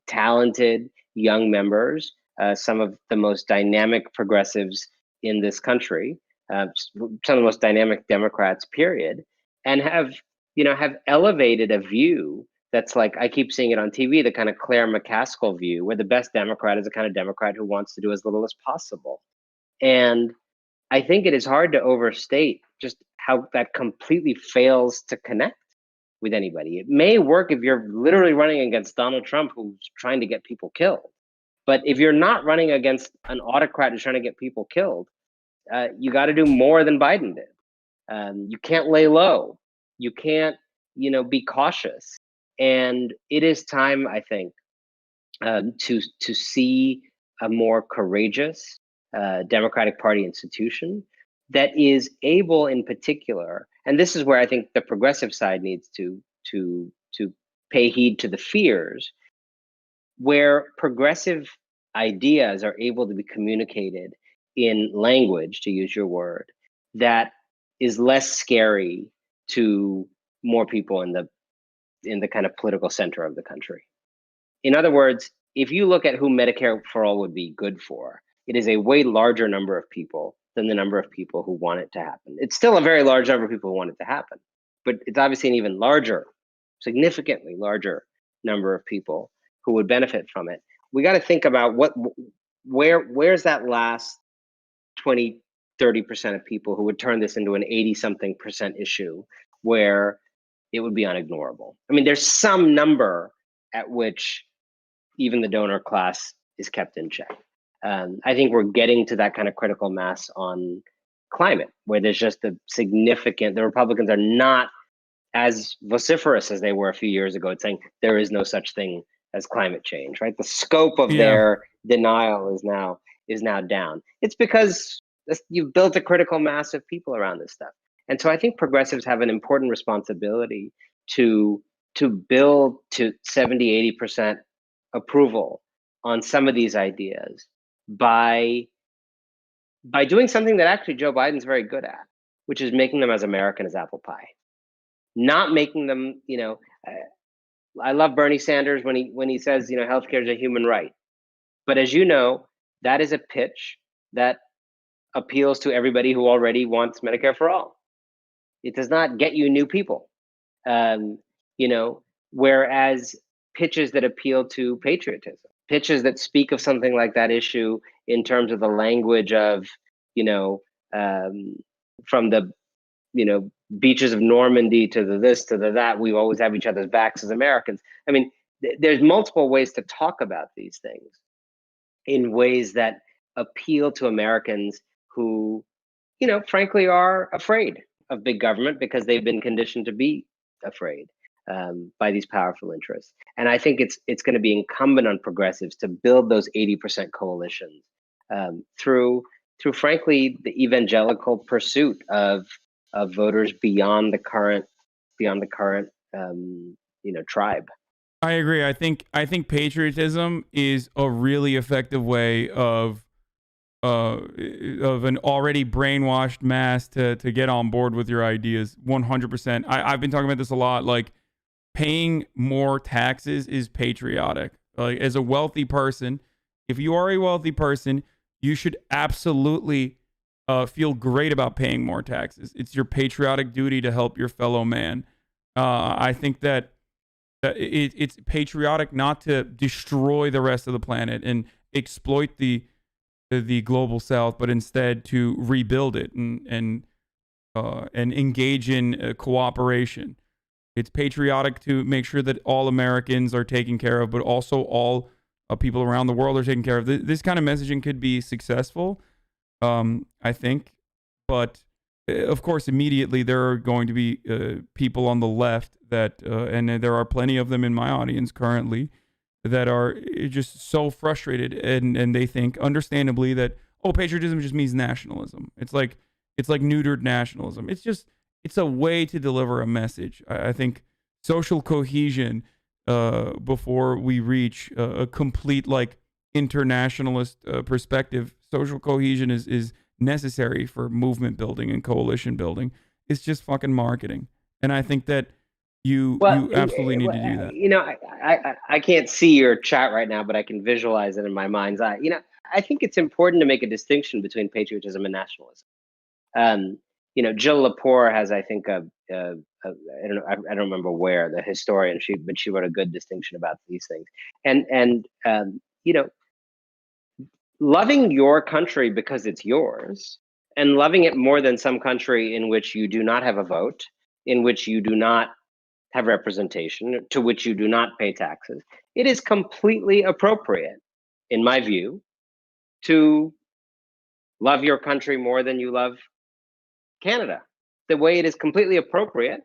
talented young members, some of the most dynamic progressives in this country, some of the most dynamic Democrats, period, and have elevated a view that's like, I keep seeing it on TV, the kind of Claire McCaskill view, where the best Democrat is the kind of Democrat who wants to do as little as possible. And I think it is hard to overstate just how that completely fails to connect with anybody. It may work if you're literally running against Donald Trump, who's trying to get people killed. But if you're not running against an autocrat who's trying to get people killed, you got to do more than Biden did. You can't lay low. You can't, be cautious. And it is time, I think, to see a more courageous Democratic Party institution that is able, in particular, and this is where I think the progressive side needs to pay heed to the fears, where progressive ideas are able to be communicated in language, to use your word, that is less scary to more people in the kind of political center of the country. In other words, if you look at who Medicare for all would be good for, it is a way larger number of people than the number of people who want it to happen. It's still a very large number of people who want it to happen, but it's obviously an even larger, significantly larger number of people who would benefit from it. We got to think about where's that last 20, 30% of people who would turn this into an 80-something% issue where it would be unignorable. I mean, there's some number at which even the donor class is kept in check. I think we're getting to that kind of critical mass on climate, where there's just the Republicans are not as vociferous as they were a few years ago, saying there is no such thing as climate change, right? The scope of their denial is now down. It's because you've built a critical mass of people around this stuff. And so I think progressives have an important responsibility to build to 70, 80% approval on some of these ideas by doing something that actually Joe Biden's very good at, which is making them as American as apple pie. Not making them, I love Bernie Sanders when he says, healthcare is a human right. But as you know, that is a pitch that appeals to everybody who already wants Medicare for all. It does not get you new people. Um, you know, whereas pitches that appeal to patriotism, pitches that speak of something like that issue in terms of the language of, you know, from the, beaches of Normandy to the this to the that, we always have each other's backs as Americans. I mean, there's multiple ways to talk about these things in ways that appeal to Americans who, frankly, are afraid of big government because they've been conditioned to be afraid by these powerful interests. And I think it's going to be incumbent on progressives to build those 80% coalitions through frankly the evangelical pursuit of voters beyond the current tribe.
I agree. I think patriotism is a really effective way of an already brainwashed mass to get on board with your ideas. 100%. I've been talking about this a lot. Like, paying more taxes is patriotic. Like, as a wealthy person, if you are a wealthy person, you should absolutely feel great about paying more taxes. It's your patriotic duty to help your fellow man. I think that it's patriotic not to destroy the rest of the planet and exploit the global south, but instead to rebuild it and engage in cooperation. It's patriotic to make sure that all Americans are taken care of, but also all people around the world are taken care of. This kind of messaging could be successful, I think, but of course, immediately there are going to be people on the left that, and there are plenty of them in my audience currently, that are just so frustrated, and they think, understandably, that, oh, patriotism just means nationalism. It's like neutered nationalism. It's a way to deliver a message. I think social cohesion, before we reach a complete internationalist perspective, social cohesion is necessary for movement building and coalition building. It's just fucking marketing, and I think that you absolutely need to do that.
I can't see your chat right now, but I can visualize it in my mind's eye. I think it's important to make a distinction between patriotism and nationalism. Jill Lepore has, I think, I don't remember where, the historian, but she wrote a good distinction about these things. And loving your country because it's yours, and loving it more than some country in which you do not have a vote, in which you do not have representation, to which you do not pay taxes, it is completely appropriate, in my view, to love your country more than you love Canada. The way it is completely appropriate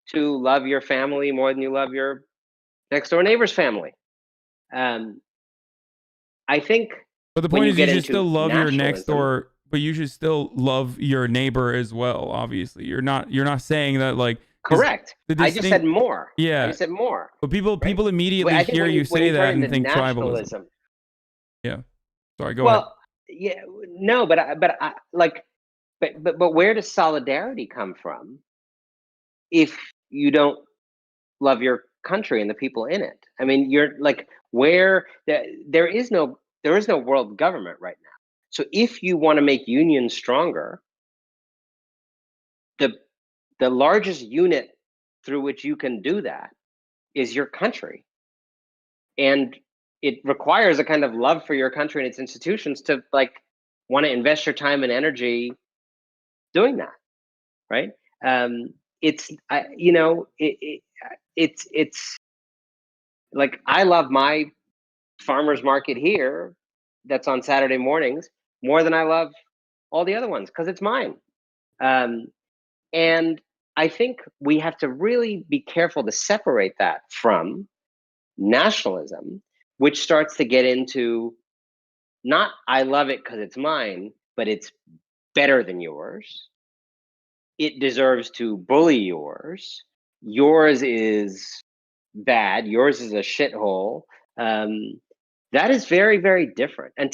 to love your family more than you love your next door neighbor's family. I think.
But the point is, you should still love your next door, but you should still love your neighbor as well. Obviously, you're not saying that
correct. I just said more.
Yeah,
I just said more.
But people immediately hear you say that and think tribalism. Yeah. Sorry. Go ahead.
Well, yeah, no, but where does solidarity come from if you don't love your country and the people in it? I mean, you're where there is no world government right now. So if you want to make unions stronger, the largest unit through which you can do that is your country. And it requires a kind of love for your country and its institutions to want to invest your time and energy doing that, right? It's I love my farmer's market here that's on Saturday mornings more than I love all the other ones because it's mine. And I think we have to really be careful to separate that from nationalism, which starts to get into not I love it because it's mine, but it's better than yours. It deserves to bully yours. Yours is bad. Yours is a shithole. That is very, very different. And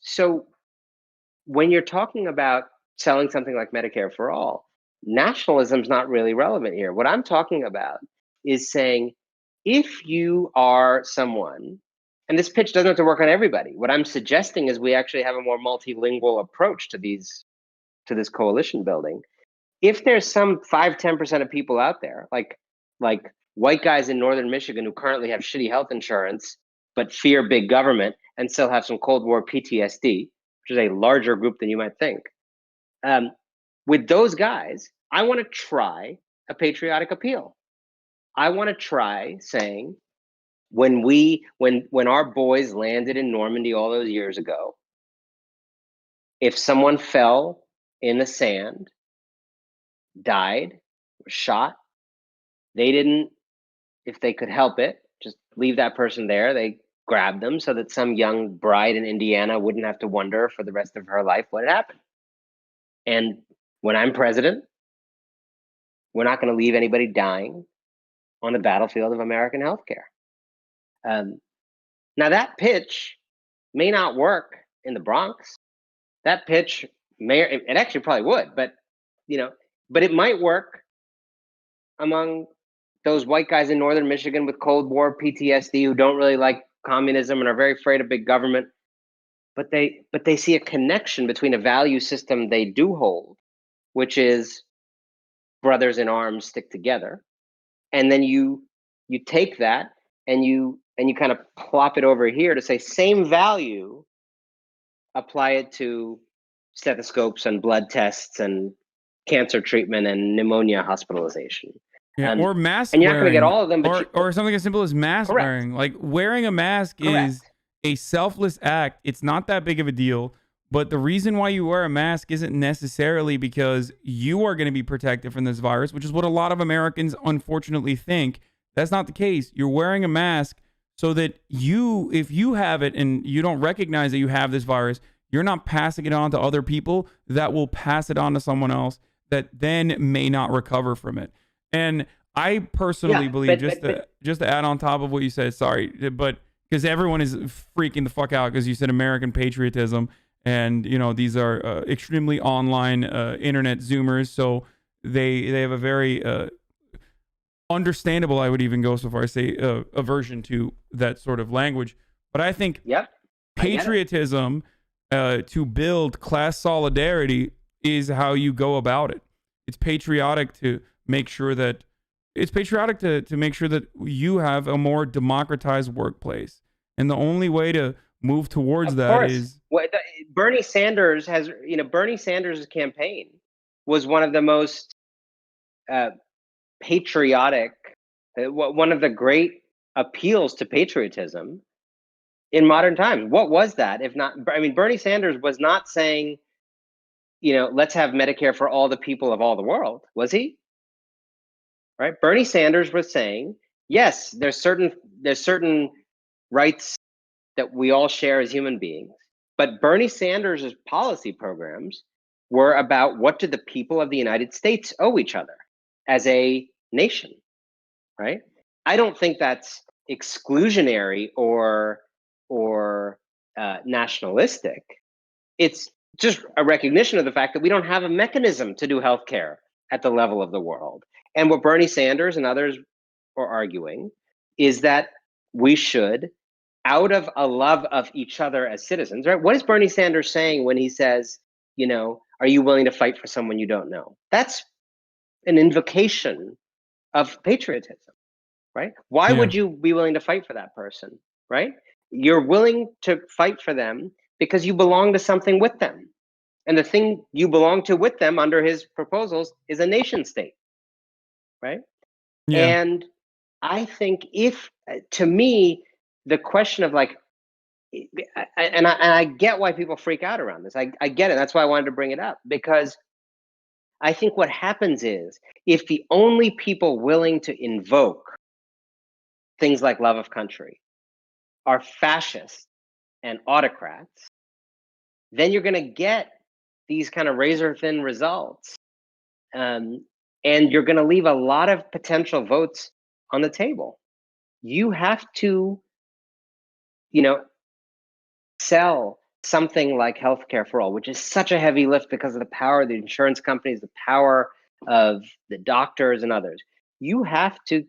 so when you're talking about selling something like Medicare for all, nationalism is not really relevant here. What I'm talking about is saying if you are someone, and this pitch doesn't have to work on everybody. What I'm suggesting is we actually have a more multilingual approach to this coalition building. If there's some 5-10% of people out there, like white guys in northern Michigan who currently have shitty health insurance but fear big government and still have some Cold War PTSD, which is a larger group than you might think. With those guys, I want to try a patriotic appeal. I want to try saying, when our boys landed in Normandy all those years ago, if someone fell in the sand, died, was shot, they didn't, if they could help it, just leave that person there. They grabbed them so that some young bride in Indiana wouldn't have to wonder for the rest of her life what had happened. And when I'm president, we're not going to leave anybody dying on the battlefield of American healthcare. Now that pitch may not work in the Bronx. That pitch it actually probably would, but it might work among those white guys in northern Michigan with Cold War PTSD who don't really like communism and are very afraid of big government. But they see a connection between a value system they do hold, which is brothers in arms stick together, and then you take that and you kind of plop it over here to say same value, apply it to stethoscopes and blood tests and cancer treatment and pneumonia hospitalization.
Yeah, or mask
and you're
wearing,
not going to get all of them,
or something as simple as mask
Correct.
wearing. Like wearing a mask is a selfless act. It's not that big of a deal. But the reason why you wear a mask isn't necessarily because you are going to be protected from this virus, which is what a lot of Americans unfortunately think. That's not the case. You're wearing a mask so that if you have it and you don't recognize that you have this virus, you're not passing it on to other people that will pass it on to someone else that then may not recover from it. And I personally believe, just to add on top of what you said, sorry, but because everyone is freaking the fuck out because you said American patriotism, and these are extremely online internet Zoomers, so they have a very understandable, I would even go so far as say, aversion to that sort of language. But I think patriotism to build class solidarity is how you go about it. It's patriotic to make sure that you have a more democratized workplace, and the only way to move towards that is
Bernie Sanders has, Bernie Sanders' campaign was one of the most patriotic, one of the great appeals to patriotism in modern times. What was that? If not, Bernie Sanders was not saying, let's have Medicare for all the people of all the world, was he? Right? Bernie Sanders was saying, yes, there's certain rights that we all share as human beings. But Bernie Sanders' policy programs were about what do the people of the United States owe each other as a nation, right? I don't think that's exclusionary or nationalistic. It's just a recognition of the fact that we don't have a mechanism to do healthcare at the level of the world. And what Bernie Sanders and others are arguing is that we should, out of a love of each other as citizens, right? What is Bernie Sanders saying when he says, are you willing to fight for someone you don't know? That's an invocation of patriotism, right? Why would you be willing to fight for that person, right? You're willing to fight for them because you belong to something with them. And the thing you belong to with them under his proposals is a nation state, right? Yeah. And I think to me, the question of I get why people freak out around this. I get it. That's why I wanted to bring it up, because I think what happens is if the only people willing to invoke things like love of country are fascists and autocrats, then you're going to get these kind of razor thin results. And you're going to leave a lot of potential votes on the table. You have to, sell something like healthcare for all, which is such a heavy lift because of the power of the insurance companies, the power of the doctors and others. You have to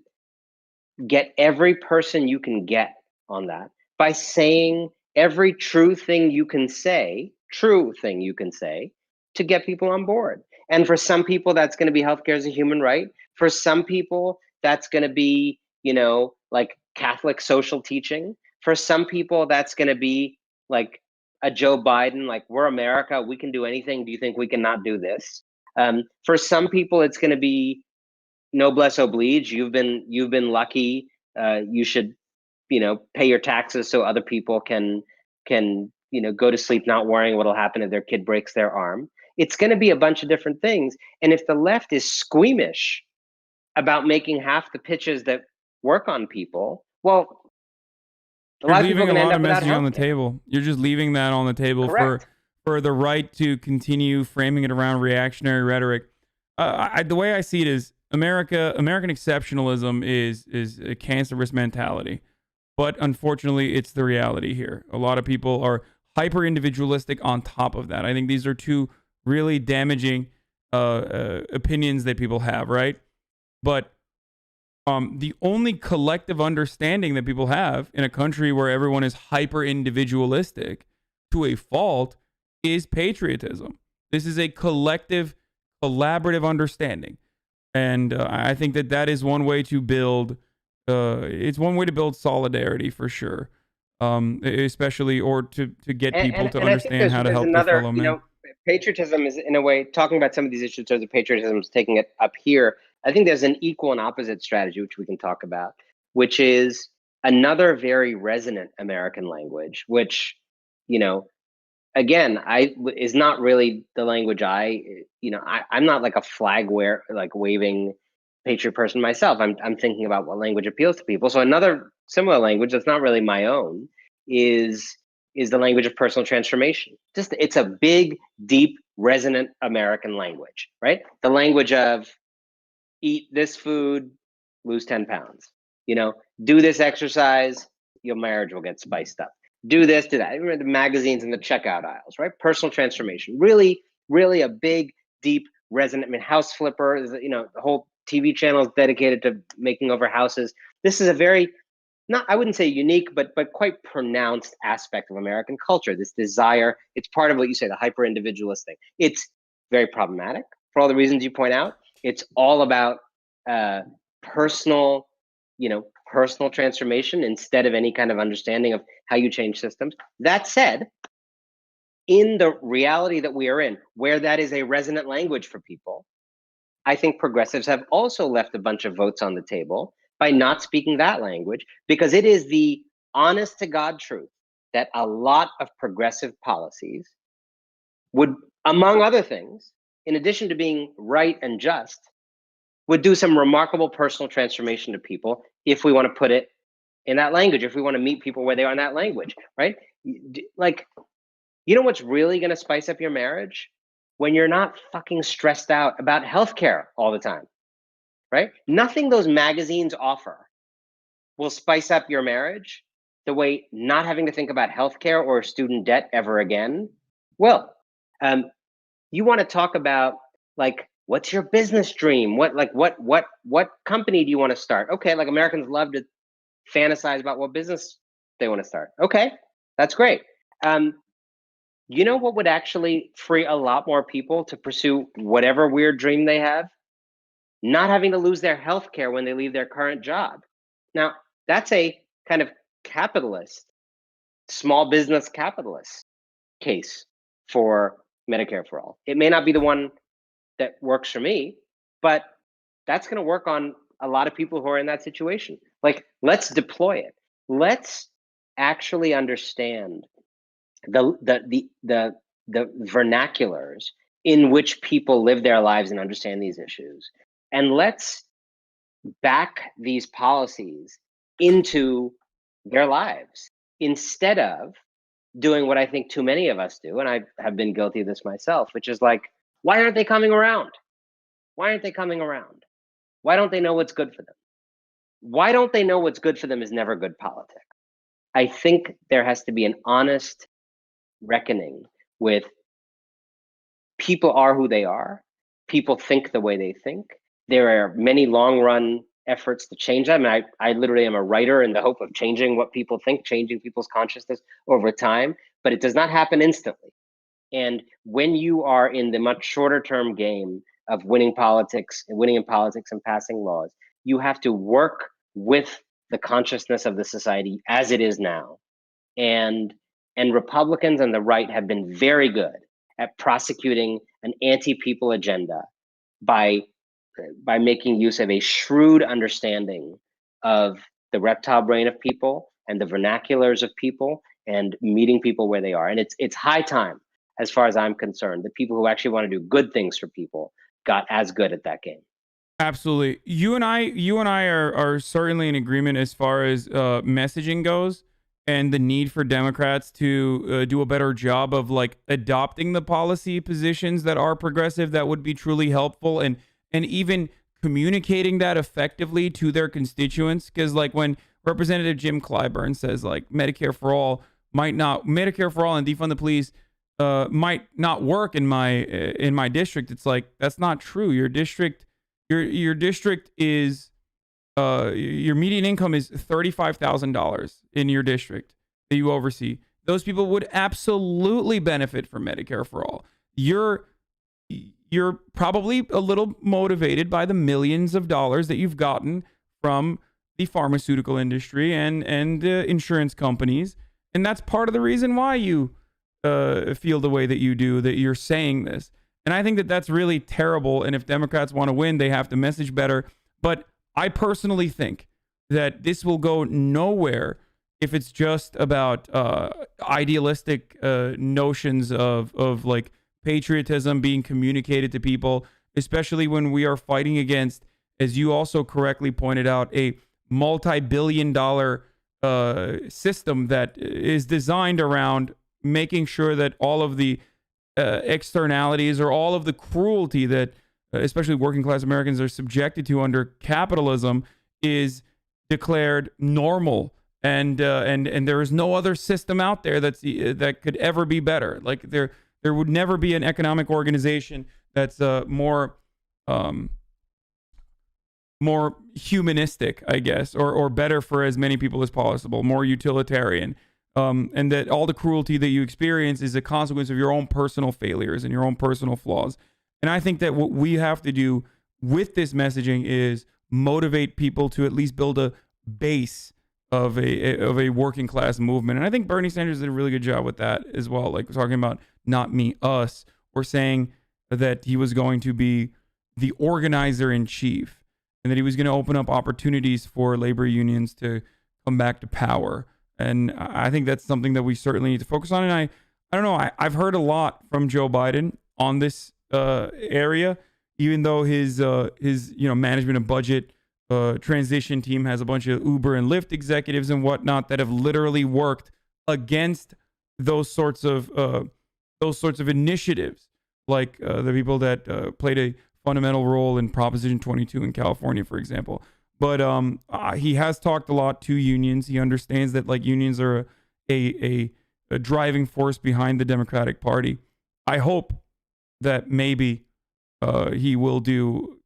get every person you can get on that by saying every true thing you can say to get people on board. And for some people, that's going to be healthcare as a human right. For some people, that's going to be, like Catholic social teaching. For some people, that's going to be like a Joe Biden, like, we're America, we can do anything. Do you think we can not do this? For some people, it's going to be noblesse oblige. You've been lucky. You should, pay your taxes so other people can go to sleep not worrying what'll happen if their kid breaks their arm. It's going to be a bunch of different things. And if the left is squeamish about making half the pitches that work on people, well, a lot of people are going to end up without
messaging on the
healthcare.
table. You're just leaving that on the table
Correct.
for the right to continue framing it around reactionary rhetoric. The way I see it is American exceptionalism is a cancerous mentality, but unfortunately, it's the reality here. A lot of people are hyper individualistic on top of that. I think these are two really damaging opinions that people have, right? But the only collective understanding that people have in a country where everyone is hyper individualistic to a fault is patriotism. This is a collective, collaborative understanding. And I think that is one way to build, it's one way to build solidarity for sure. Especially, or to get people to understand how to help their fellow men.
Patriotism is, in a way, talking about some of these issues in terms of patriotism, is taking it up here. I think there's an equal and opposite strategy, which we can talk about, which is another very resonant American language, which, again, is not really the language I'm not like a waving patriot person myself. I'm thinking about what language appeals to people. So another similar language that's not really my own is the language of personal transformation. It's a big, deep, resonant American language, right? The language of eat this food, lose 10 pounds, do this exercise, your marriage will get spiced up. Do this, do that. I remember the magazines in the checkout aisles, right? Personal transformation, really, really a big, deep, resonant. I mean, House Flipper is, the whole TV channel is dedicated to making over houses. This is a very, not, I wouldn't say unique, but quite pronounced aspect of American culture. This desire, it's part of what you say, the hyper individualist thing. It's very problematic for all the reasons you point out. It's all about personal transformation instead of any kind of understanding of how you change systems. That said, in the reality that we are in, where that is a resonant language for people, I think progressives have also left a bunch of votes on the table by not speaking that language, because it is the honest to God truth that a lot of progressive policies would, among other things, in addition to being right and just, would do some remarkable personal transformation to people if we want to put it in that language, if we want to meet people where they are in that language, right? Like, what's really going to spice up your marriage? When you're not fucking stressed out about healthcare all the time, right? Nothing those magazines offer will spice up your marriage the way not having to think about healthcare or student debt ever again will. You want to talk about, like, what's your business dream? What company do you want to start? Okay, like, Americans love to fantasize about what business they want to start. Okay, that's great. What would actually free a lot more people to pursue whatever weird dream they have? Not having to lose their health care when they leave their current job. Now, that's a kind of capitalist, small business capitalist case for Medicare for all. It may not be the one that works for me, but that's going to work on a lot of people who are in that situation. Like, let's deploy it. Let's actually understand the vernaculars in which people live their lives and understand these issues, and let's back these policies into their lives instead of doing what I think too many of us do, and I have been guilty of this myself, which is like, why aren't they coming around? Why aren't they coming around? Why don't they know what's good for them? Why don't they know what's good for them is never good politics. I think there has to be an honest reckoning with people are who they are. People think the way they think. There are many long run efforts to change them. And I literally am a writer in the hope of changing what people think, changing people's consciousness over time, but it does not happen instantly. And when you are in the much shorter term game of winning in politics and passing laws, you have to work with the consciousness of the society as it is now. And Republicans and the right have been very good at prosecuting an anti-people agenda by making use of a shrewd understanding of the reptile brain of people and the vernaculars of people and meeting people where they are. And it's high time, as far as I'm concerned, that people who actually want to do good things for people got as good at that game.
Absolutely. You and I are certainly in agreement as far as messaging goes, and the need for Democrats to do a better job of like adopting the policy positions that are progressive, that would be truly helpful, and even communicating that effectively to their constituents. Because like when Representative Jim Clyburn says like Medicare for all and defund the police might not work in my district, it's like that's not true. Your district is your median income is $35,000 in your district that you oversee. Those people would absolutely benefit from Medicare for all. You're probably a little motivated by the millions of dollars that you've gotten from the pharmaceutical industry and insurance companies, and that's part of the reason why you feel the way that you do, that you're saying this. And I think that that's really terrible. And if Democrats want to win, they have to message better. But I personally think that this will go nowhere if it's just about idealistic notions of like patriotism being communicated to people, especially when we are fighting against, as you also correctly pointed out, a multi-billion-dollar system that is designed around making sure that all of the externalities or all of the cruelty that especially working class Americans are subjected to under capitalism is declared normal, and there is no other system out there that could ever be better. Like there would never be an economic organization that's more humanistic, I guess, or better for as many people as possible, more utilitarian. And that all the cruelty that you experience is a consequence of your own personal failures and your own personal flaws. And I think that what we have to do with this messaging is motivate people to at least build a base of a working class movement. And I think Bernie Sanders did a really good job with that as well. Like talking about not me, us, or saying that he was going to be the organizer in chief and that he was going to open up opportunities for labor unions to come back to power. And I think that's something that we certainly need to focus on. And I don't know, I've heard a lot from Joe Biden on this area, even though his management and budget transition team has a bunch of Uber and Lyft executives and whatnot that have literally worked against those sorts of initiatives, like the people that played a fundamental role in Proposition 22 in California, for example. But he has talked a lot to unions. He understands that like unions are a driving force behind the Democratic Party. I hope that maybe he will do.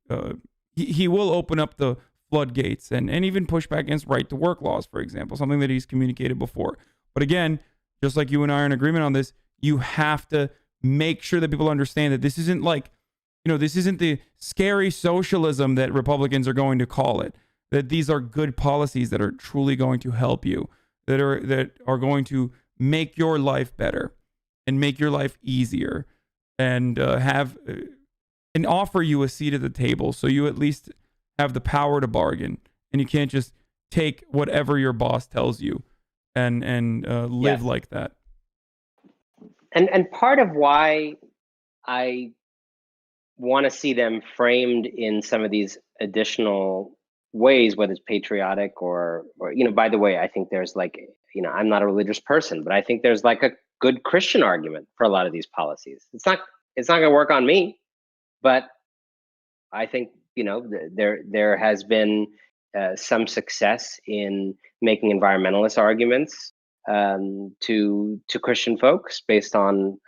He will open up the floodgates and even push back against right to work laws, for example, something that he's communicated before. But again, just like you and I are in agreement on this, you have to make sure that people understand that this isn't like, this isn't the scary socialism that Republicans are going to call it. That these are good policies that are truly going to help you, that are going to make your life better and make your life easier, and and offer you a seat at the table, so you at least have the power to bargain, and you can't just take whatever your boss tells you and live like that.
And part of why I want to see them framed in some of these additional ways, whether it's patriotic or by the way, I think there's like, I'm not a religious person, but I think there's like a good Christian argument for a lot of these policies. It's not going to work on me, but I think, there has been some success in making environmentalist arguments to Christian folks based on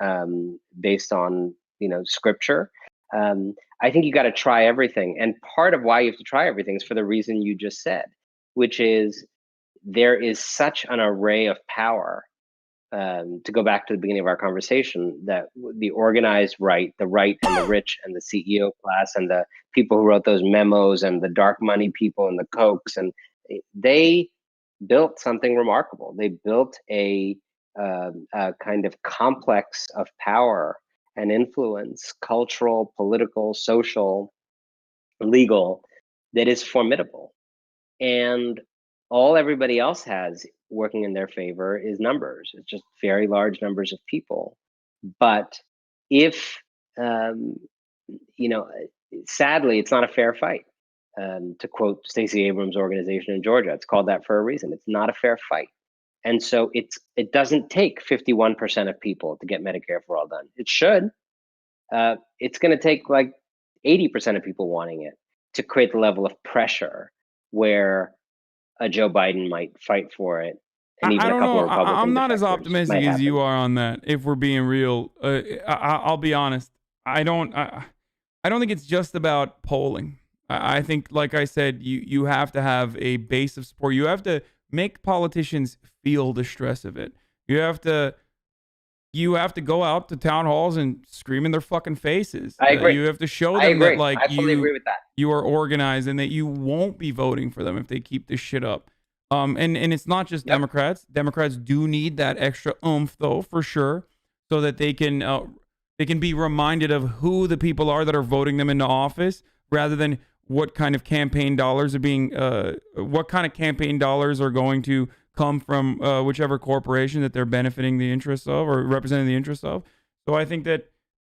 scripture. I think you got to try everything. And part of why you have to try everything is for the reason you just said, which is there is such an array of power. To go back to the beginning of our conversation, that the organized right, the right and the rich and the CEO class and the people who wrote those memos and the dark money people and the Kochs, and they built something remarkable. They built a kind of complex of power and influence, cultural, political, social, legal, that is formidable. And all everybody else has working in their favor is numbers. It's just very large numbers of people. But if, sadly, it's not a fair fight. To quote Stacey Abrams' organization in Georgia, it's called that for a reason. It's not a fair fight. And so it doesn't take 51% of people to get Medicare for all done. It should. It's going to take like 80% of people wanting it to create the level of pressure where a Joe Biden might fight for it, and even
I
a
don't
couple
know.
of Republican
I'm not as
defectors
optimistic
might
as you
happen.
are on that. If we're being real, I'll be honest. I don't think it's just about polling. I think, like I said, you have to have a base of support. You have to make politicians feel the stress of it. You have to go out to town halls and scream in their fucking faces.
I agree.
You have to show
I
them that,
agree.
like,
I fully agree with that.
you are organized and that you won't be voting for them if they keep this shit up. And it's not just
Yep.
Democrats. Democrats do need that extra oomph, though, for sure, so that they can be reminded of who the people are that are voting them into office, rather than what kind of campaign dollars are going to come from whichever corporation that they're benefiting the interests of or representing the interests of. So I think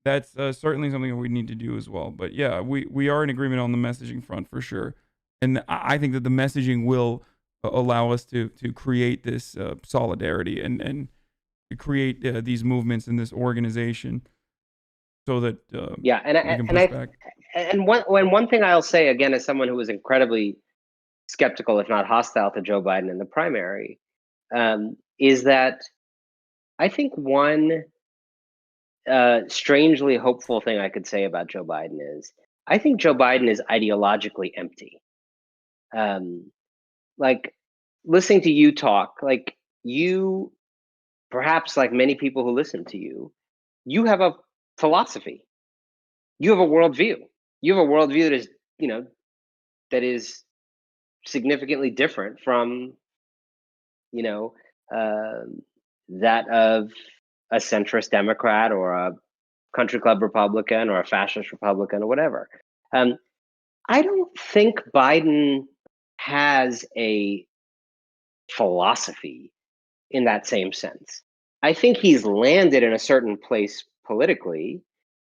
that's certainly something that we need to do as well. But yeah, we are in agreement on the messaging front for sure. And I think that the messaging will allow us to create this solidarity and to create these movements in this organization so that we can push back.
And one thing I'll say again, as someone who was incredibly skeptical, if not hostile, to Joe Biden in the primary, is that I think one strangely hopeful thing I could say about Joe Biden is I think Joe Biden is ideologically empty. Like listening to you talk, like you, perhaps like many people who listen to you, you have a philosophy. You have a worldview. You have a worldview that is significantly different from, that of a centrist Democrat or a country club Republican or a fascist Republican or whatever. I don't think Biden has a philosophy in that same sense. I think he's landed in a certain place politically,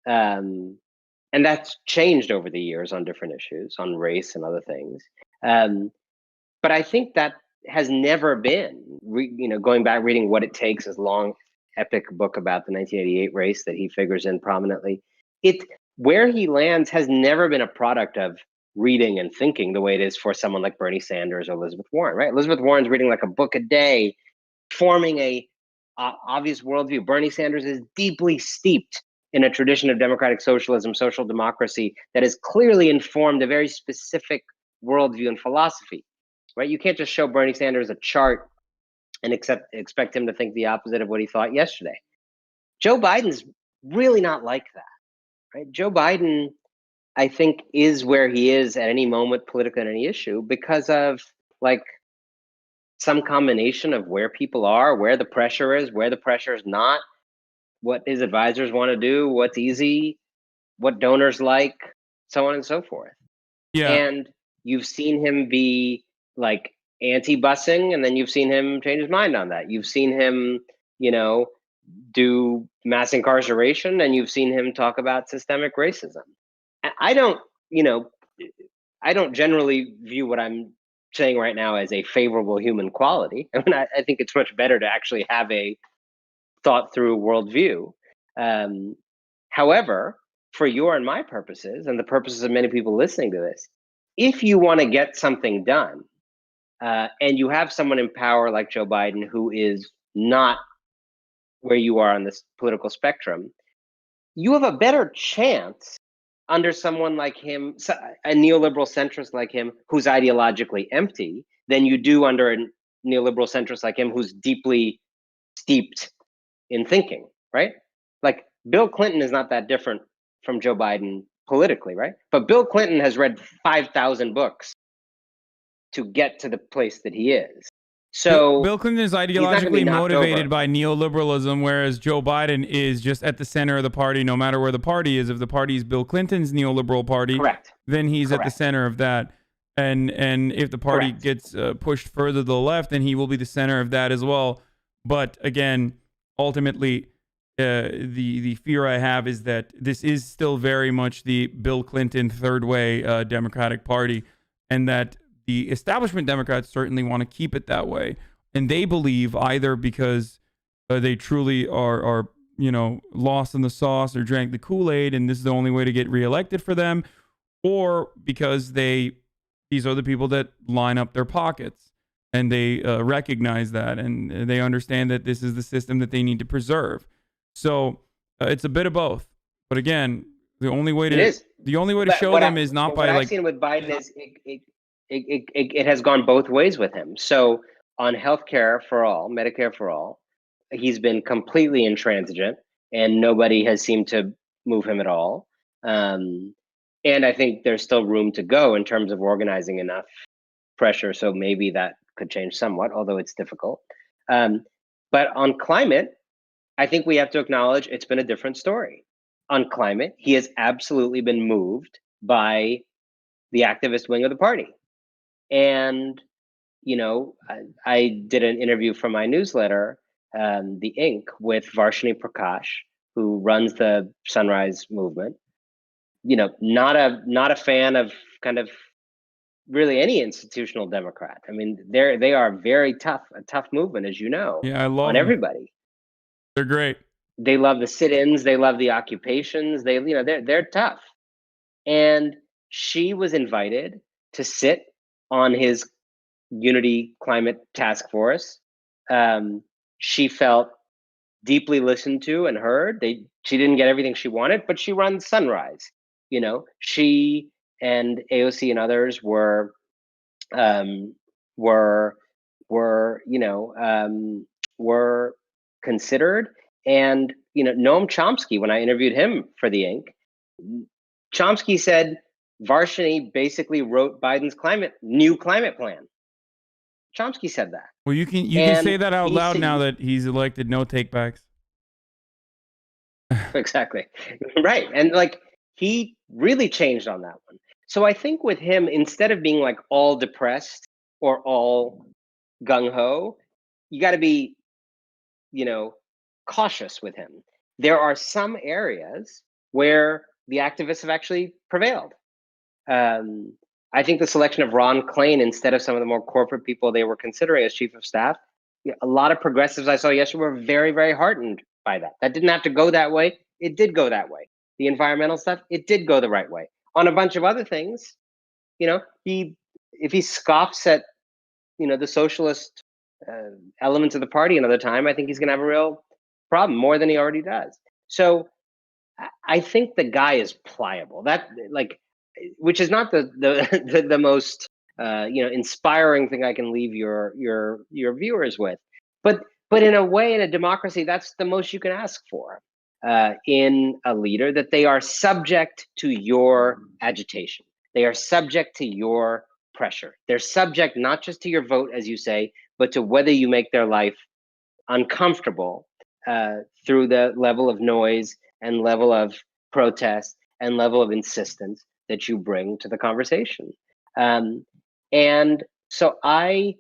and that's changed over the years on different issues, on race and other things. But I think that has never been, going back reading What It Takes, his long epic book about the 1988 race that he figures in prominently. Where he lands has never been a product of reading and thinking the way it is for someone like Bernie Sanders or Elizabeth Warren, right? Elizabeth Warren's reading like a book a day, forming a obvious worldview. Bernie Sanders is deeply steeped in a tradition of democratic socialism, social democracy that has clearly informed a very specific worldview and philosophy, right? You can't just show Bernie Sanders a chart and expect him to think the opposite of what he thought yesterday. Joe Biden's really not like that, right? Joe Biden, I think, is where he is at any moment politically on any issue because of like some combination of where people are, where the pressure is not, what his advisors want to do, what's easy, what donors like, so on and so forth.
Yeah.
And you've seen him be like anti-busing, and then you've seen him change his mind on that. You've seen him, do mass incarceration, and you've seen him talk about systemic racism. I don't generally view what I'm saying right now as a favorable human quality. I mean, I think it's much better to actually have a thought through worldview. However, for your and my purposes, and the purposes of many people listening to this, if you want to get something done, and you have someone in power like Joe Biden who is not where you are on this political spectrum, you have a better chance under someone like him, a neoliberal centrist like him, who's ideologically empty, than you do under a neoliberal centrist like him, who's deeply steeped in thinking, right? Like Bill Clinton is not that different from Joe Biden politically, right? But Bill Clinton has read 5,000 books to get to the place that he is. So
Bill Clinton is ideologically motivated by neoliberalism, whereas Joe Biden is just at the center of the party, no matter where the party is. If the party is Bill Clinton's neoliberal party,
correct,
then he's at the center of that. And if the party gets pushed further to the left, then he will be the center of that as well. But again, ultimately, the fear I have is that this is still very much the Bill Clinton third way Democratic Party, and that the establishment Democrats certainly want to keep it that way. And they believe either because they truly are lost in the sauce or drank the Kool-Aid and this is the only way to get reelected for them, or because these are the people that line up their pockets and they recognize that and they understand that this is the system that they need to preserve. So it's a bit of both. But again, the only way to show them is not by
what I've seen with Biden is it has gone both ways with him. So on healthcare for all, Medicare for all, he's been completely intransigent and nobody has seemed to move him at all. And I think there's still room to go in terms of organizing enough pressure. So maybe that could change somewhat, although it's difficult. But on climate, I think we have to acknowledge it's been a different story. On climate, he has absolutely been moved by the activist wing of the party. And, I did an interview for my newsletter, The Ink, with Varshini Prakash, who runs the Sunrise Movement. Not a fan of kind of really any institutional Democrat. I mean, they are very tough, a tough movement, as you know.
Yeah, I love
on
them.
Everybody.
They're great.
They love the sit-ins. They love the occupations. They're tough. And she was invited to sit on his Unity Climate Task Force. She felt deeply listened to and heard. She didn't get everything she wanted, but she runs Sunrise. She and AOC and others were considered. And Noam Chomsky, when I interviewed him for The Ink, Chomsky said Varshini basically wrote Biden's new climate plan. Chomsky said that.
Well, you can say that out loud now that he's elected. No takebacks.
Exactly. Right. And he really changed on that one. So I think with him, instead of being all depressed or all gung-ho, you got to be, cautious with him. There are some areas where the activists have actually prevailed. I think the selection of Ron Klain instead of some of the more corporate people they were considering as chief of staff, a lot of progressives I saw yesterday were very, very heartened by that. That didn't have to go that way. It did go that way. The environmental stuff, it did go the right way. On a bunch of other things, if he scoffs at, the socialist elements of the party another time, I think he's going to have a real problem, more than he already does. So I think the guy is pliable. That which is not the most inspiring thing I can leave your viewers with, but in a way, in a democracy, that's the most you can ask for in a leader, that they are subject to your agitation, they are subject to your pressure, they're subject not just to your vote, as you say, but to whether you make their life uncomfortable through the level of noise and level of protest and level of insistence that you bring to the conversation. And so I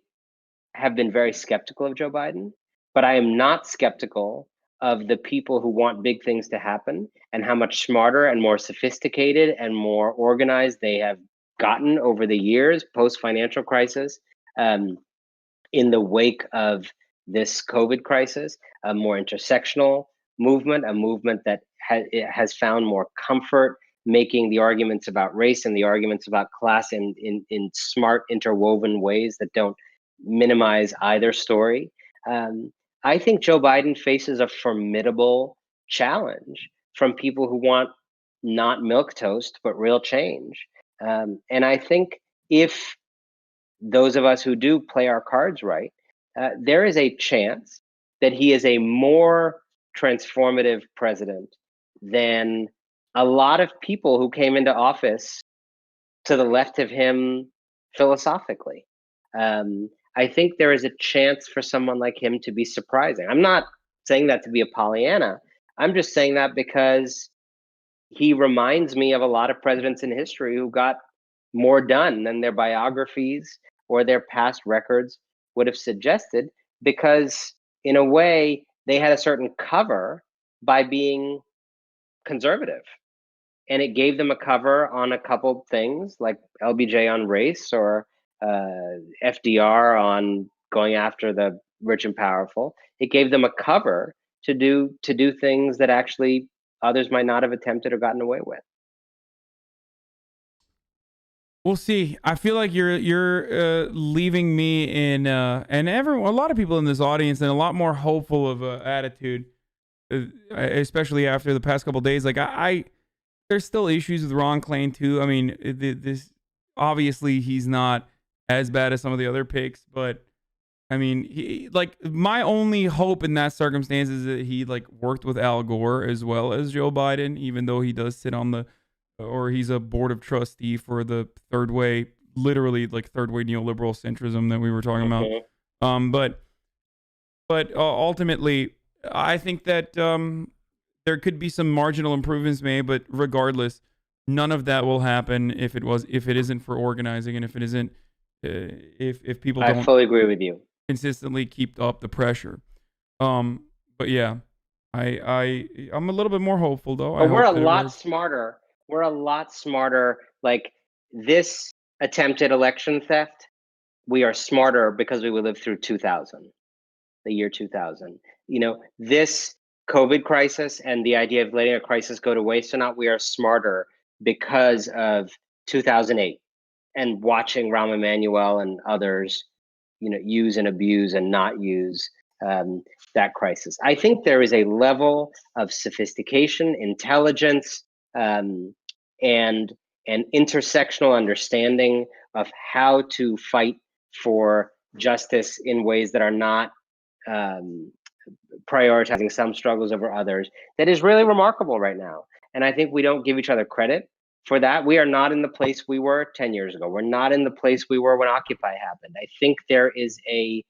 have been very skeptical of Joe Biden, but I am not skeptical of the people who want big things to happen and how much smarter and more sophisticated and more organized they have gotten over the years post-financial crisis, in the wake of this COVID crisis, a more intersectional movement, a movement that has found more comfort making the arguments about race and the arguments about class in smart interwoven ways that don't minimize either story. I think Joe Biden faces a formidable challenge from people who want not milquetoast, but real change. And I think if those of us who do play our cards right, there is a chance that he is a more transformative president than a lot of people who came into office to the left of him philosophically. I think there is a chance for someone like him to be surprising. I'm not saying that to be a Pollyanna. I'm just saying that because he reminds me of a lot of presidents in history who got more done than their biographies or their past records would have suggested, because in a way they had a certain cover by being conservative, and it gave them a cover on a couple things like LBJ on race, or FDR on going after the rich and powerful. It gave them a cover to do things that actually others might not have attempted or gotten away with.
We'll see. I feel like you're leaving me in and everyone, a lot of people in this audience, in a lot more hopeful of attitude, especially after the past couple days. Like I there's still issues with Ron Klain too. I mean, this obviously he's not as bad as some of the other picks, but I mean, like my only hope in that circumstance is that he like worked with Al Gore as well as Joe Biden, even though he does sit on the, or he's a board of trustee for the third way, literally like third way neoliberal centrism that we were talking about. But ultimately, I think that there could be some marginal improvements made, but regardless, none of that will happen if it isn't for organizing, and if it isn't if people don't.
I fully agree with you.
Consistently keep up the pressure. But yeah, I'm a little bit more hopeful though.
But we're a lot smarter. We're a lot smarter. Like this attempted election theft, we are smarter because we lived through 2000, the year 2000. You know, this COVID crisis and the idea of letting a crisis go to waste or not, we are smarter because of 2008 and watching Rahm Emanuel and others, you know, use and abuse and not use that crisis. I think there is a level of sophistication, intelligence, and intersectional understanding of how to fight for justice in ways that are not prioritizing some struggles over others, that is really remarkable right now. And I think we don't give each other credit for that. We are not in the place we were 10 years ago. We're not in the place we were when Occupy happened. I think there is a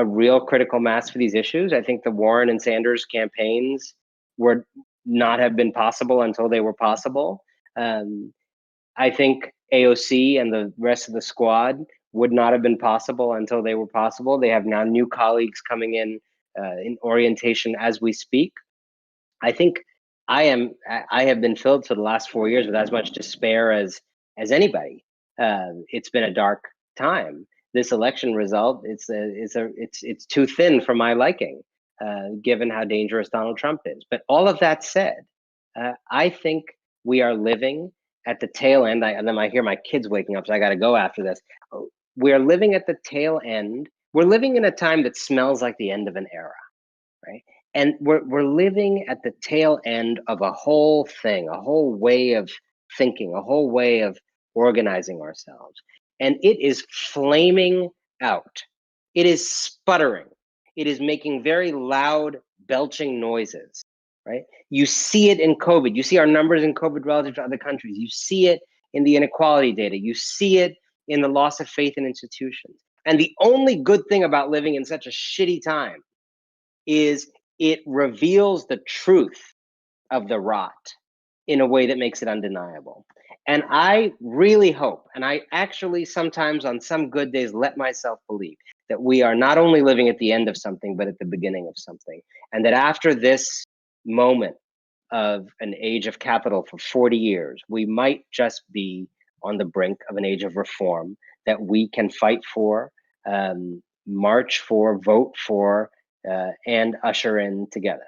real critical mass for these issues. I think the Warren and Sanders campaigns would not have been possible until they were possible. I think AOC and the rest of the squad would not have been possible until they were possible. They have now new colleagues coming in orientation as we speak. I think I have been filled for the last 4 years with as much despair as anybody. It's been a dark time. This election result, it's too thin for my liking, given how dangerous Donald Trump is. But all of that said, I think we are living at the tail end. And then I hear my kids waking up, so I got to go after this. We are living at the tail end. We're living in a time that smells like the end of an era, right? And we're living at the tail end of a whole thing, a whole way of thinking, a whole way of organizing ourselves. And it is flaming out. It is sputtering. It is making very loud, belching noises, right? You see it in COVID. You see our numbers in COVID relative to other countries. You see it in the inequality data. You see it in the loss of faith in institutions. And the only good thing about living in such a shitty time is it reveals the truth of the rot in a way that makes it undeniable. And I really hope, and I actually sometimes on some good days let myself believe, that we are not only living at the end of something, but at the beginning of something. And that after this moment of an age of capital for 40 years, we might just be on the brink of an age of reform that we can fight for, march for, vote for, and usher in together.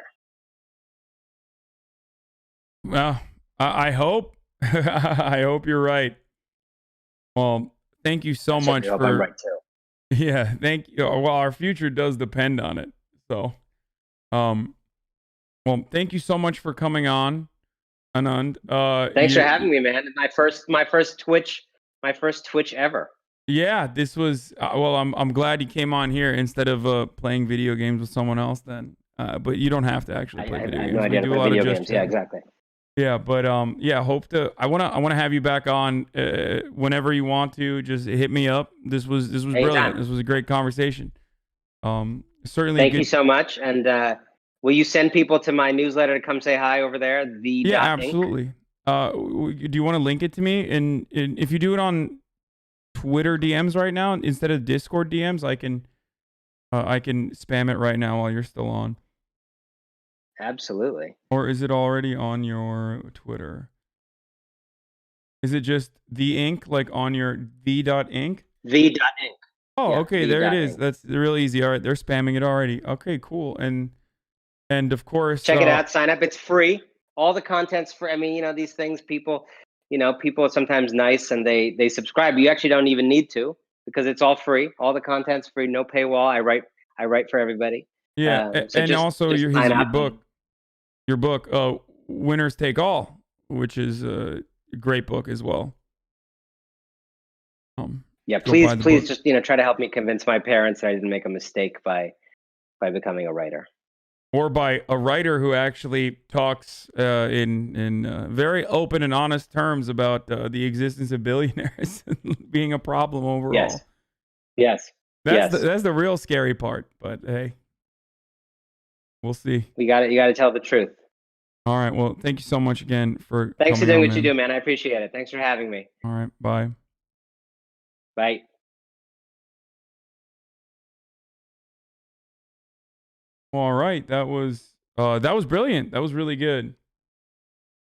Well, I hope. I hope you're right. Well, thank you so much for.
I'm right too.
Yeah, thank you. Well, our future does depend on it. So, well, Well, thank you so much for coming on, Anand.
Thanks for having me, man. My first Twitch ever.
Yeah, this was well. I'm glad you came on here instead of playing video games with someone else. Then, but you don't have to actually play video
I had
games.
no idea to play video games. Yeah, exactly.
Yeah, but yeah. I wanna have you back on whenever you want to. Just hit me up. This was brilliant. This was a great conversation. Certainly.
Thank you so much. And will you send people to my newsletter to come say hi over there?
Yeah, absolutely. Do you want to link it to me? And if you do it on Twitter DMs right now instead of Discord DMs, I can spam it right now while you're still on.
Absolutely.
Or is it already on your Twitter? Is it just the ink, like on your v.ink?
V.ink.
Oh, yeah, okay, there it is. That's really easy. All right, they're spamming it already. Okay, cool. And of course,
check it out. Sign up. It's free. All the content's free. I mean, these things, people are sometimes nice and they subscribe. You actually don't even need to because it's all free. All the content's free. No paywall. I write for everybody.
Yeah,
so
and also your book, Winners Take All, which is a great book as well.
Yeah, please just try to help me convince my parents that I didn't make a mistake by becoming a writer.
Or by a writer who actually talks in very open and honest terms about the existence of billionaires being a problem overall.
Yes.
That's the real scary part. But hey, we'll see.
You got to tell the truth.
All right. Well, thank you so much again for.
Thanks for doing what you do, man. I appreciate it. Thanks for having me.
All right. Bye.
Bye.
All right. That was brilliant. That was really good.